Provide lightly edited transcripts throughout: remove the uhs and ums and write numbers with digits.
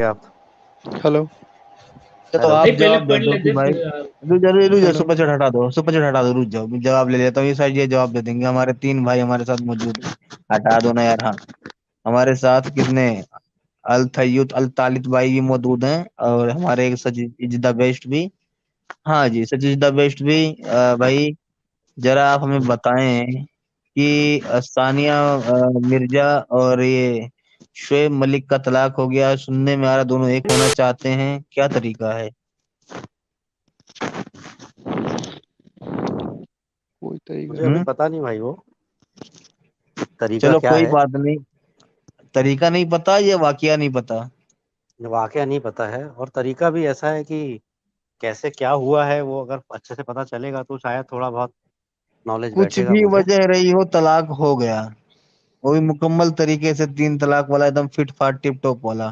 آپ ہلو تو ہیلو آپ نہیں پہلے جواب دے پڑھ دو کہ لیتے بھائی ہلو سپر چیٹ ہٹا دو، سپر چیٹ ہٹا دو، رک جاؤ میں جواب لے لیتا ہوں. یہ سائڈ یہ جواب دے دیں گے. ہمارے 3 بھائی ہمارے ساتھ موجود ہیں. ہٹا دو نا یار. ہاں ہمارے ساتھ کتنے الطیب الطالب بھائی بھی موجود ہیں، اور ہمارے ایک سجدہ بیسٹ بھی. ہاں جی سجدہ بیسٹ بھی. بھائی ذرا آپ ہمیں بتائیں کہ ثانیہ مرزا اور یہ شعیب ملک کا طلاق ہو گیا، سننے میں آ رہا دونوں ایک ہونا چاہتے ہیں، کیا طریقہ ہے؟ کوئی طریقہ مجھے نہیں. ابھی ہوں پتا نہیں بھائی وہ طریقہ چلو کیا کوئی ہے. بات نہیں. طریقہ نہیں پتا یا واقعہ نہیں پتا؟ واقعہ نہیں پتا ہے، اور طریقہ بھی ایسا ہے کہ کیسے کیا ہوا ہے وہ اگر اچھے سے پتا چلے گا تو شاید تھوڑا بہت نالج کچھ بیٹھے گا بھی مجھے. وجہ رہی ہو طلاق ہو گیا، وہ بھی مکمل طریقے سے 3 طلاق والا، ایک دم فٹ فاٹ ٹپ ٹاپ والا.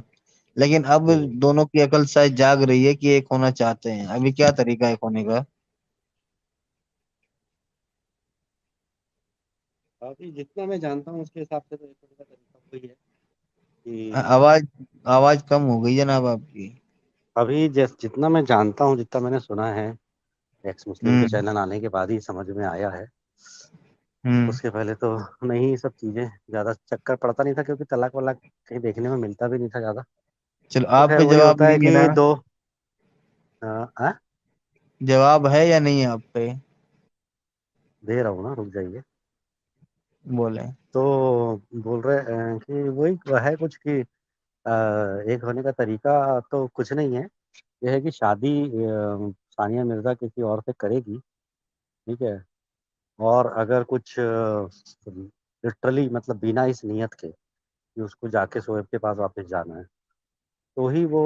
لیکن اب دونوں کی عقل شاید جاگ رہی ہے کہ ایک ہونا چاہتے ہیں. ابھی کیا طریقہ ہے ایک ہونے کا؟ ابھی جتنا میں جانتا ہوں اس کے حساب سے تو ایک طریقہ وہی ہے کہ آواز آواز کم ہو گئی جناب آپ کی. ابھی جتنا میں جانتا ہوں، جتنا میں نے سنا ہے ایکس مسلم ہوں کے چینل آنے کے بعد ہی سمجھ میں آیا ہے. ہوں اس کے پہلے تو نہیں، یہ سب چیزیں زیادہ چکر پڑتا نہیں تھا، کیونکہ طلاق ولاق کہیں دیکھنے میں ملتا بھی نہیں تھا زیادہ. چلو تو آپ خیر پہ وہی جواب ہوتا ہے نہیں ہے کہ نا؟ دو جواب ہے یا نہیں ہے آپ پہ؟ دے رہا ہوں نا، رک جائیے. بولیں. تو بول رہے ہیں کہ وہی ہے کچھ کہ ایک ہونے کا طریقہ تو کچھ نہیں ہے. یہ ہے کہ شادی ثانیہ مرزا کسی اور سے کرے گی، ٹھیک ہے، اور اگر کچھ لٹرلی مطلب بنا اس نیت کے کہ اس کو جا کے شعیب کے پاس واپس جانا ہے، تو ہی وہ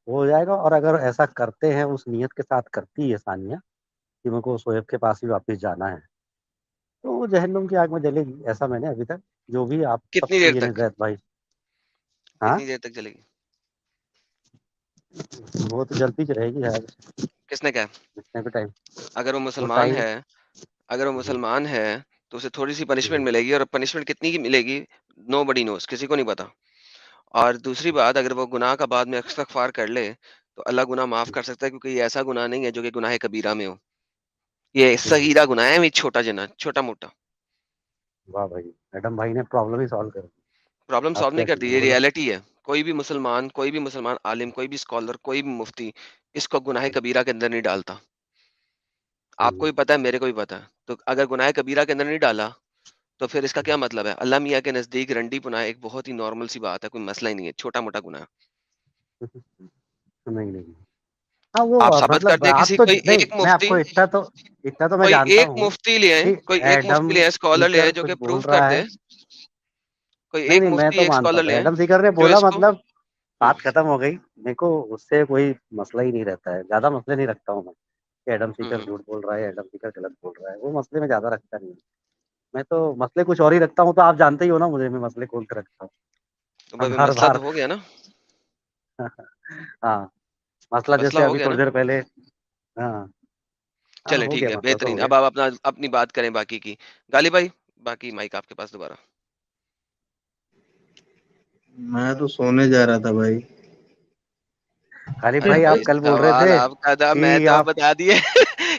ہو جائے گا. اور اگر ایسا کرتے ہیں، اس نیت کے ساتھ کرتی ہے ثانیہ کہ میرے کو شعیب کے پاس ہی واپس جانا ہے، تو وہ جہنم کی آگ میں جلے گی. ایسا میں نے ابھی تک جو بھی آپ سب کتنی سے دیر یہ تک نزیت بھائی. ہاں کتنی دیر تک چلے گی؟ وہ تو جلدی رہے گی یار، کس نے کہا؟ جتنے بھی ٹائم اگر وہ وہ مسلمان ٹائم. ہے، اگر وہ مسلمان ہے تو اسے تھوڑی سی پنشمنٹ ملے گی، اور پنشمنٹ کتنی کی ملے گی نو بڈی نوز، کسی کو نہیں پتا. اور دوسری بات، اگر وہ گناہ کا بعد میں استغفار کر لے تو اللہ گناہ معاف کر سکتا ہے، کیونکہ یہ ایسا گناہ نہیں ہے جو کہ گناہ کبیرہ میں ہو. یہ صغیرہ گناہ ہے، یہ چھوٹا جنا، چھوٹا موٹا. واہ بھائی، میڈم بھائی نے پرابلم ہی سالو کر دی. پرابلم آپ سالو نہیں کیا کرتی، چیز یہ بولے. ریئلٹی ہے. کوئی بھی مسلمان عالم، کوئی بھی اسکالر، کوئی بھی مفتی اس کو گناہ کبیرہ کے اندر نہیں ڈالتا. آپ کو بھی پتا ہے، میرے کو بھی پتا ہے. تو اگر گناہ کبیرہ کے اندر نہیں ڈالا تو پھر اس کا کیا مطلب ہے؟ اللہ میاں کے نزدیک رنڈی پنا ایک بہت ہی نارمل سی بات ہے، کوئی مسئلہ ہی نہیں ہے، چھوٹا موٹا گناہ. نہیں. ہاں وہ آپ ثابت کر مطلب دیں آپ کسی تو کوئی نہیں، ایک میں آپ مفتی، کو اتنا تو میں کوئی جانتا ایک ہوں مفتی لے آئے، کہ کوئی ایک ایڈم مفتی لے آئے، اسکالر لے سیکر آئے جو کچھ کہ بول پروف کر رہا ہے. دے. کوئی نہیں ایک نہیں، میں مفتی تو ایک مانتا اسکالر ہوں لے آئے ایڈم سیکر نے جو بولا، اس کو مطلب بات ختم ہو گئی. میرے کو اس سے کوئی مسئلہ ہی نہیں رہتا ہے، زیادہ مسئلے نہیں رکھتا ہوں میں کہ ایڈم سیکر جھوٹ بول رہا ہے، ایڈم سیکر غلط بول رہا ہے. وہ مسئلے میں زیادہ رکھتا نہیں. میں تو مسئلے کچھ اور ہی رکھتا ہوں. تو آپ جانتے ہی ہو نا مجھے، میں مسئلے کھول کے رکھتا ہوں. تو اب بھائی ہر مسئلہ بار تو ہو گیا نا. ہاں مسئلہ مسئلہ جیسے ہو ابھی گیا نا. تھوڑی دیر پہلے. ہاں ہاں چلے ہو ٹھیک گیا، ہے، مسئلہ تو ہو بہترین. گیا. اب آپ اپنی بات کریں باقی کی. غالب بھائی باقی مائک آپ کے پاس دوبارہ. میں تو سونے جا رہا تھا بھائی. غالب بھائی آپ کل بول رہے تھے سوال آپ کا تھا، میں کہ تو آپ بتا دیے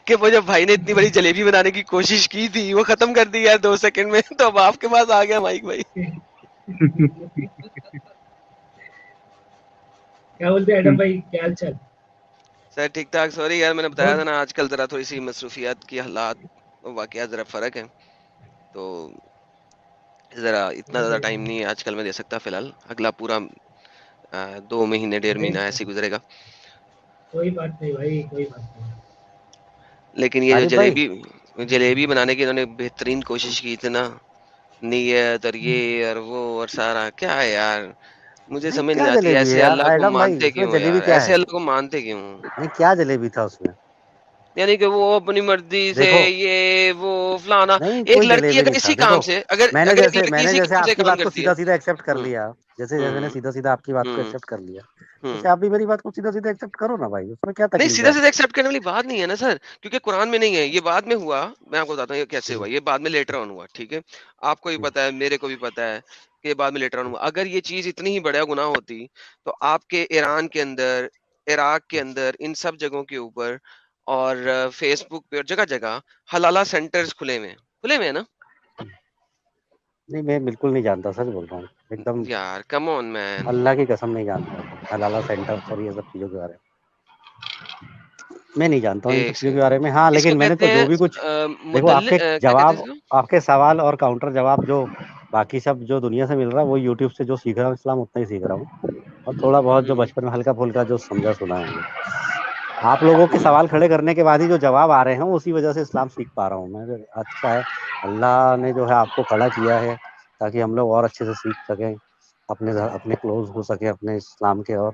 کہ وہ جو بھائی نے اتنی بڑی جلیبی بنانے کی کوشش کی تھی وہ ختم کر دی ہے 2 سیکنڈ میں، تو اب آپ کے پاس آ گیا مائک بھائی. کیا بولتے ہیں ایڈم بھائی، کیا حال چال؟ سر ٹھیک ٹھاک. سوری یار، میں نے بتایا تھا نا آج کل ذرا تھوڑی سی مصروفیات کی حالات واقعات ذرا فرق ہے، تو ذرا اتنا زیادہ ٹائم نہیں ہے آج کل میں دے سکتا. فی الحال اگلا پورا 2 مہینے 1.5 مہینہ ایسے گزرے گا. کوئی بات نہیں بھائی، کوئی بات نہیں. لیکن یہ جو غالب بھائی جلیبی بنانے کی انہوں نے بہترین کوشش کی تھی نا، نیت اور یہ اور وہ اور سارا کیا ہے یار، مجھے نہیں سمجھ کیا نہیں آتی جلیبی ہے ایسے یار اللہ کو ایڈم بھائی، مانتے اس میں کیوں جلیبی یار، کیا ایسے ہے؟ اللہ کو مانتے کیوں؟ نہیں کیا جلیبی تھا اس میں؟ یعنی کہ وہ اپنی مرضی سے دیکھو یہ وہ فلانا. نہیں، ایک کوئی لڑکی جلیبی اگر نہیں تھا. اسی دیکھو کام سے اگر میں نے اگر ایک جیسے لڑکی اسی کام سے آپ کی کام بات کو کرتی ہے. سیدھا سیدھا ایکسپٹ کر ہوں لیا، جیسے میں نے ہوں سیدھا سیدھا آپ کی بات کو ہوں ایکسپٹ کر لیا، ہوں جیسے آپ بھی میری بات کو سیدھا سیدھا ایکسپٹ کرو نا بھائی. اس میں کیا نہیں، تکلیف سیدھا ہے؟ سیدھا ایکسپٹ کرنے والی بات نہیں ہے نا سر، کیونکہ قرآن میں نہیں ہے. یہ بعد میں ہوا، میں آپ کو بتاتا ہوں یہ کیسے ہوا. یہ بعد میں لیٹر آن ہوا، ٹھیک ہے. آپ کو بھی پتا ہے، میرے کو بھی پتا ہے کہ بعد میں لیٹر آن ہوا. اگر یہ چیز اتنی ہی بڑا گناہ ہوتی تو آپ کے ایران کے اندر، عراق کے اندر، ان سب جگہوں کے اوپر اور فیس بک پہ اور جگہ جگہ حلالہ سینٹرز کھلے ہوئے ہیں نا. نہیں میں بالکل نہیں جانتا، سچ بول رہا ہوں، ایک دم یار کم آن مین. اللہ کی قسم نہیں جانتا حلالہ سینٹر اور یہ سب چیزوں کے بارے میں میں نہیں جانتا ہوں ان سب ایک چیزوں کے سیکنڈ، بارے میں. ہاں اس کو لیکن میں نے کہتے تو جو ہیں بھی کچھ دیکھو آپ کے کیا کہتے جواب، ہیں اس کو؟ آپ کے سوال اور کاؤنٹر جواب جو باقی سب جو دنیا سے مل رہا ہے وہ یوٹیوب سے جو سیکھ رہا ہوں اسلام اتنا ہی سیکھ رہا ہوں، اور تھوڑا بہت جو بچپن میں ہلکا پھلکا جو سمجھا سنا ہے. آپ لوگوں کے سوال کھڑے کرنے کے بعد ہی جو جواب آ رہے ہیں اسی وجہ سے اسلام سیکھ پا رہا ہوں میں. اچھا ہے، اللہ نے جو ہے آپ کو کھڑا کیا ہے تاکہ ہم لوگ اور اچھے سے سیکھ سکیں، اپنے کلوز ہو سکے اپنے اسلام کے. اور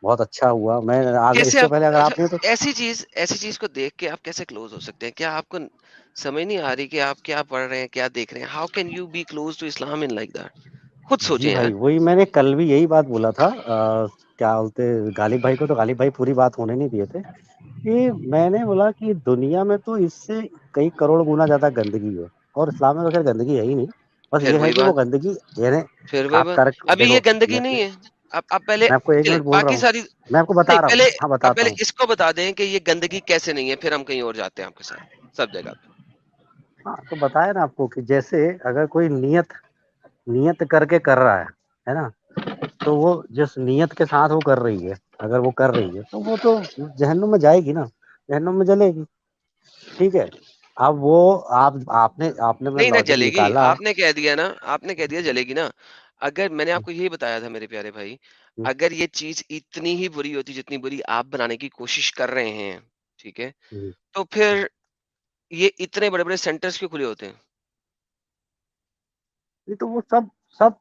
بہت اچھا ہوا. میں آگے اس کیسے سے آپ پہلے اگر اچھا آپ نے تو ایسی چیز کو دیکھ کے آپ کیسے کلوز ہو سکتے ہیں؟ کیا آپ کو سمجھ نہیں آ رہی کہ آپ کیا پڑھ رہے ہیں، کیا دیکھ رہے ہیں؟ How can you be close to Islam in like that? خود جی سوچیں یار. بھائی وہی میں نے کل بھی یہی بات بولا تھا، کیا بولتے غالب بھائی کو، تو غالب بھائی پوری بات ہونے نہیں دیے تھے کہ میں نے بولا کہ دنیا میں تو اس سے کئی کروڑ گنا زیادہ گندگی ہے، اور اسلام میں تو خیر گندگی ہے ہی نہیں، بس پھر یہ ہے وہی کہ وہ بات گندگی یعنی پھر وہی آپ بات ترک ابھی یہ دیکھو. گندگی میں نہیں ہے. اب پہلے آپ کو ایک چلیں منٹ بول رہا باقی ہوں، ساری میں آپ کو نہیں بتا رہا ہوں، پہلے ہاں اب بتاتا پہلے ہوں. اس کو بتا دیں کہ یہ گندگی کیسے نہیں ہے، پھر ہم کہیں اور جاتے ہیں آپ کے ساتھ سب جگہ پہ. ہاں تو بتایا نا آپ کو کہ جیسے اگر کوئی نیت کر کے کر رہا ہے نا، تو وہ جس نیت کے ساتھ وہ کر رہی ہے، اگر وہ کر رہی ہے تو وہ تو جہنم میں جائے گی نا، جہنم میں جلے گی. ٹھیک ہے، اب وہ آپ نے نہیں نہ لاجک جلے گی. نکالا. آپ نے کہہ دیا نا، آپ نے کہہ دیا جلے گی نا. اگر میں نے آپ کو یہی بتایا تھا میرے پیارے بھائی، اگر یہ چیز اتنی ہی بری ہوتی جتنی بری آپ بنانے کی کوشش کر رہے ہیں، ٹھیک ہے، تو پھر یہ اتنے بڑے بڑے سینٹرز کیوں کھلے ہوتے ہیں؟ تو وہ سب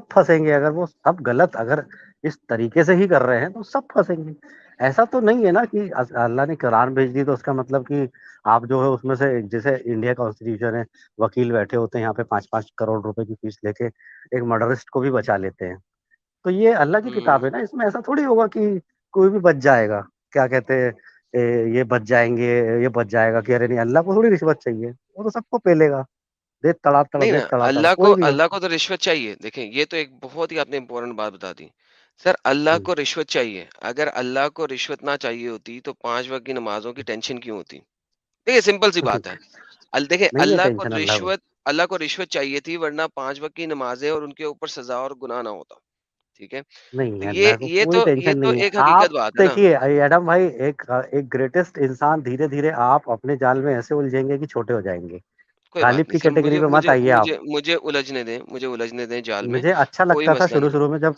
پھنسیں گے. اگر وہ سب غلط اگر اس طریقے سے ہی کر رہے ہیں تو سب پھنسیں گے. ایسا تو نہیں ہے نا کہ اللہ نے قرآن بھیج دی تو اس کا مطلب کہ آپ جو ہے اس میں سے، جیسے انڈیا کانسٹیٹیوشن ہے، وکیل بیٹھے ہوتے ہیں یہاں پہ 5-5 کروڑ روپے کی فیس لے کے ایک مرڈرسٹ کو بھی بچا لیتے ہیں. تو یہ اللہ کی ہوں، کتاب ہے نا، اس میں ایسا تھوڑی ہوگا کہ کوئی بھی بچ جائے گا. کیا کہتے ہیں یہ بچ جائیں گے، یہ بچ جائے گا کہ ارے نہیں اللہ کو تھوڑی رشوت چاہیے، وہ تو سب کو پیلے گا. دیکھ تڑا تڑ نہیں نا، دیکھ تڑا تڑ کوئی بھی ہو. اللہ کو تو رشوت چاہیے. دیکھیں یہ تو ایک بہت ہی آپ نے امپورٹنٹ بات بتا دی سر. اللہ کو رشوت چاہیے. اگر اللہ کو رشوت نہ چاہیے ہوتی تو 5 وقت کی نمازوں کی ٹینشن کیوں ہوتی؟ دیکھیں سمپل سی بات ہے. دیکھیں نہیں ہے ٹینشن اللہ کو رشوت چاہیے تھی، ورنہ 5 وقت کی نمازیں اور ان کے اوپر سزا اور گناہ نہ ہوتا. ٹھیک ہے، نہیں تو ہے، اللہ کو کوئی یہ ٹینشن تو نہیں ہے. ایک آپ حقیقت بات ہے نا. دیکھیے ایڈم بھائی، ایک گریٹسٹ انسان دھیرے دھیرے آپ اپنے جال میں ایسے الجھیں گے کہ چھوٹے ہو جائیں گے. کوئی بات غالب نہیں کی سر، کیٹیگری میں مت آئیے آپ. مجھے الجھنے دیں جال میں. مجھے اچھا کوئی لگتا تھا مسئلہ شروع نہیں. شروع میں جب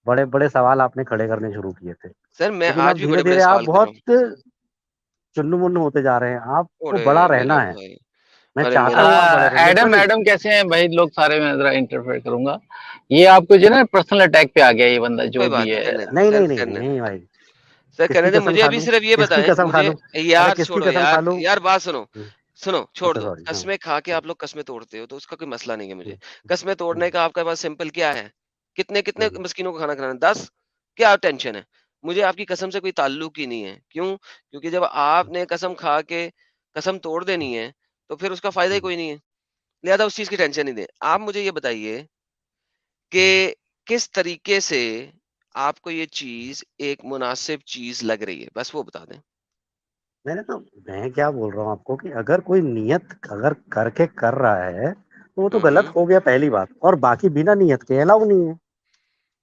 بڑے بڑے سوال آپ نے کھڑے کرنے شروع کیے تھے، سر میں لیکن آج اب بھی دھیرے بڑے بڑے دھیرے آپ سوال کر رہا ہوں. بہت چنو منو ہوتے جا رہے ہیں. آپ کو اوڑے بڑا میرے رہنا ہے. بھائی، میں ارے چاہتا میرے ہوں آپ بھائی، بڑے رہیں، ایڈم لٹرلی. ایڈم کیسے ہیں بھائی لوگ سارے؟ میں ذرا انٹرفیئر کروں گا. یہ آپ کو جو ہے نا پرسنل اٹیک پہ آ گیا یہ بندہ جو کوئی بات بھی نہیں، ہے. کرنے دیں نہیں سر، نہیں نہیں کرنے دیں نہیں بھائی، سر، کس کرنے کی دیں. قسم مجھے کھا ابھی لوں، صرف یہ کس کی بتائیں، قسم کھا مجھے لوں، ارے یار کس کی چھوڑو قسم یار کھا لوں. یار بات سنو. چھوڑ اچھا دو. سوری. ہاں قسمیں کھا کے آپ لوگ قسمیں توڑتے ہو تو اس کا کوئی مسئلہ نہیں ہے. مجھے قسمیں توڑنے کا آپ کے پاس سمپل کیا ہے؟ کتنے کتنے مسکینوں کو کھانا کھلانا؟ 10. کیا ٹینشن ہے؟ مجھے آپ کی قسم سے کوئی تعلق ہی نہیں ہے. کیوں؟ کیونکہ جب آپ نے قسم کھا کے قسم توڑ دینی ہے تو پھر اس کا فائدہ ہی کوئی نہیں ہے. لہذا اس چیز کی ٹینشن نہیں دیں. آپ مجھے یہ بتائیے کہ کس طریقے سے آپ کو یہ چیز ایک مناسب چیز لگ رہی ہے، بس وہ بتا دیں. میں کیا بول رہا ہوں آپ کو کہ اگر کوئی نیت اگر کر کے کر رہا ہے تو وہ تو ہوں غلط ہو گیا پہلی بات، اور باقی بنا نیت کے الاؤ نہیں ہے.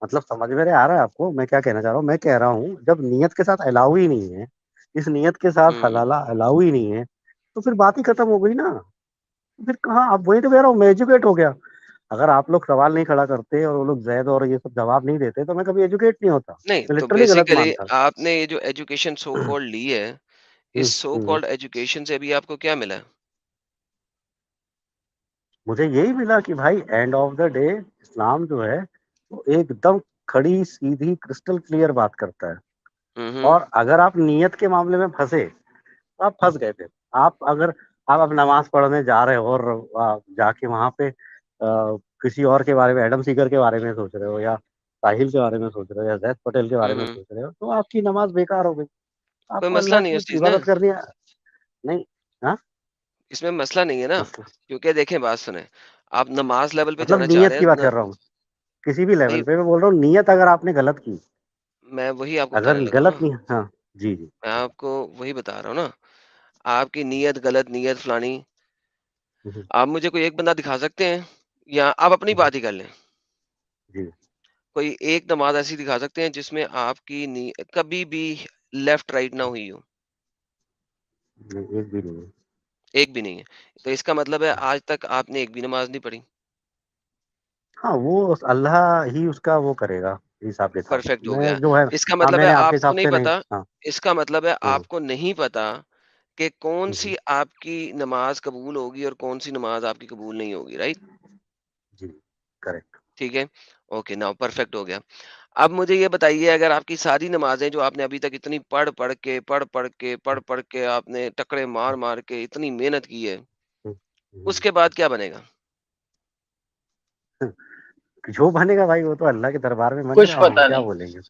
مطلب سمجھ میرے آ رہا ہے آپ کو میں کیا کہنا چاہ رہا ہوں؟ میں کہہ رہا ہوں جب نیت کے ساتھ الاؤ ہی نہیں ہے، اس نیت کے ساتھ ہوں حلالہ الاؤ ہی نہیں ہے، تو پھر بات ہی ختم ہو گئی نا. پھر کہاں؟ اب وہی تو کہہ رہا ہوں، میں ایجوکیٹ ہو گیا. اگر آپ لوگ سوال نہیں کھڑا کرتے اور وہ لوگ زید اور یہ سب جواب نہیں دیتے تو میں کبھی ایجوکیٹ نہیں ہوتا. نہیں میں تو لٹرلی غلط بیسیکلی مانتا. آپ نے یہ جو ایجوکیشن سو کالڈ لی ہے، اس سو ہ کالڈ ایجوکیشن سے ابھی آپ کو کیا ملا؟ مجھے یہی ملا کہ بھائی اینڈ آف دا ڈے اسلام جو ہے وہ ایک دم کھڑی سیدھی کرسٹل کلیئر بات کرتا ہے. ہوں اور اگر آپ نیت کے معاملے میں پھنسے تو آپ پھنس گئے تھے. اگر آپ اب نماز پڑھنے جا رہے ہو اور جا کے وہاں پہ کسی اور کے بارے میں، ایڈم سیگر کے بارے میں سوچ رہے ہو، یا ساحل کے بارے میں سوچ رہے ہو، یا زید پٹیل کے بارے میں ہوں سوچ رہے ہو، تو آپ کی نماز بیکار ہو گئی. آپ کوئی کو مسئلہ اللہ نہیں ہے کی اس چیز میں. عبادت کرنی ہے. نہیں. ہاں اس میں مسئلہ نہیں ہے نا، مسئلہ کیونکہ دیکھیں بات سنیں، آپ نماز لیول پہ مطلب جانا چاہ نیت رہے کی بات ہیں. کر رہا ہوں. کسی بھی بھائی لیول پہ میں بول رہا ہوں، نیت اگر آپ نے غلط کی، میں وہی آپ کو اگر بتانے لگا ہوں نا، غلط نہیں، ہاں جی جی میں آپ کو وہی بتا رہا ہوں نا، آپ کی نیت غلط، نیت فلانی. ہوں، آپ مجھے کوئی ایک بندہ دکھا سکتے ہیں، یا آپ اپنی ہوں، بات ہی کر لیں، جی کوئی ایک نماز ایسی دکھا سکتے ہیں جس میں آپ کی کبھی بھی لیفٹ رائٹ نہ ہوئی ہو؟ نہیں، ایک بھی نہیں ہے. ایک بھی نہیں ہے. تو اس کا مطلب ہے آج تک آپ نے ایک بھی نماز نہیں پڑھی. ہاں وہ اللہ ہی اس کا وہ کرے گا حساب کتاب. پرفیکٹ ہو میں گیا. جو ہے، اس کا ہاں مطلب میں ہے نے آپ کے آپ کو حساب نہیں سے نہیں. پتا، ہاں اس کا مطلب ہے ہاں آپ کو نہیں پتا کہ کون ہوں، سی آپ کی نماز قبول ہوگی اور کون سی نماز آپ کی قبول نہیں ہوگی. رائٹ؟ جی کریکٹ. ٹھیک ہے، اوکے ناؤ پرفیکٹ ہو گیا. اب مجھے یہ بتائیے، اگر آپ کی ساری نمازیں جو آپ نے ابھی تک اتنی پڑھ کے آپ نے ٹکرے مار مار کے اتنی محنت کی ہے، اس کے بعد کیا بنے گا؟ جو بنے گا بھائی وہ تو اللہ کے دربار میں بنے کچھ گا، ہم پتا کیا نہیں. بولیں گے.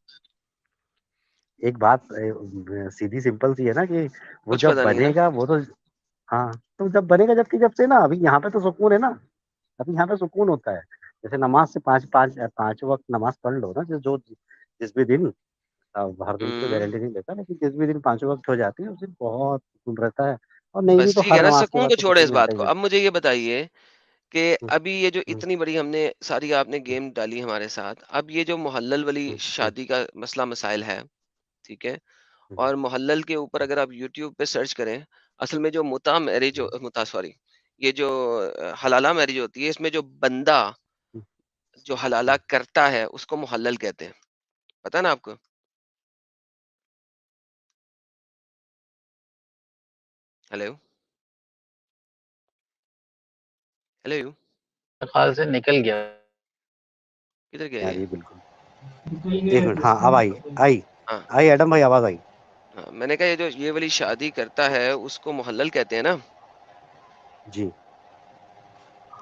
ایک بات سیدھی سمپل سی ہے نا کہ وہ کچھ جب پتا نہیں ہے بنے نا. گا وہ تو، ہاں تو جب بنے گا، جب سے نا ابھی یہاں پہ تو سکون ہے نا، ابھی یہاں پہ سکون ہوتا ہے. جیسے نماز سے پانچ وقت نماز پڑھ لو نا، جو جس بھی دن، ہر دن کی تو ہوں، گارنٹی نہیں لیتا، لیکن جس بھی دن 5 وقت ہو جاتی ہے اس دن بہت سکون رہتا ہے. اور نہیں بھی بس تو ٹھیک ہے ہر نا، نماز کے سکون بعد کو تو چھوڑے سکون اس ملتا بات ہی کو. ہے. اب مجھے یہ بتائیے کہ ہوں، ابھی یہ جو ہوں، اتنی بڑی ہم نے ساری آپ نے گیم ڈالی ہمارے ساتھ، اب یہ جو محلل والی ہوں، ہوں، شادی کا مسئلہ مسائل ہے، ٹھیک ہے، ہوں، اور محلل کے اوپر اگر آپ یوٹیوب پہ سرچ کریں، اصل میں جو یہ جو حلالہ میرج ہوتی ہے، اس میں جو بندہ ہوں، جو حلالہ ہوں. کرتا ہے اس کو محلل کہتے ہیں. پتہ نا آپ کو؟ ہیلو ہیلو، خیال سے نکل گیا. کدھر گئے ہاں یہ؟ جی بالکل. نکل ایک گیا منٹ، ہاں اب ڈسکنیکٹ آئی. ہو گیا. آئی ہاں آئی ایڈم بھائی آواز آئی. ہاں، میں نے کہا یہ جو یہ والی شادی کرتا ہے اس کو محلل کہتے ہیں نا. جی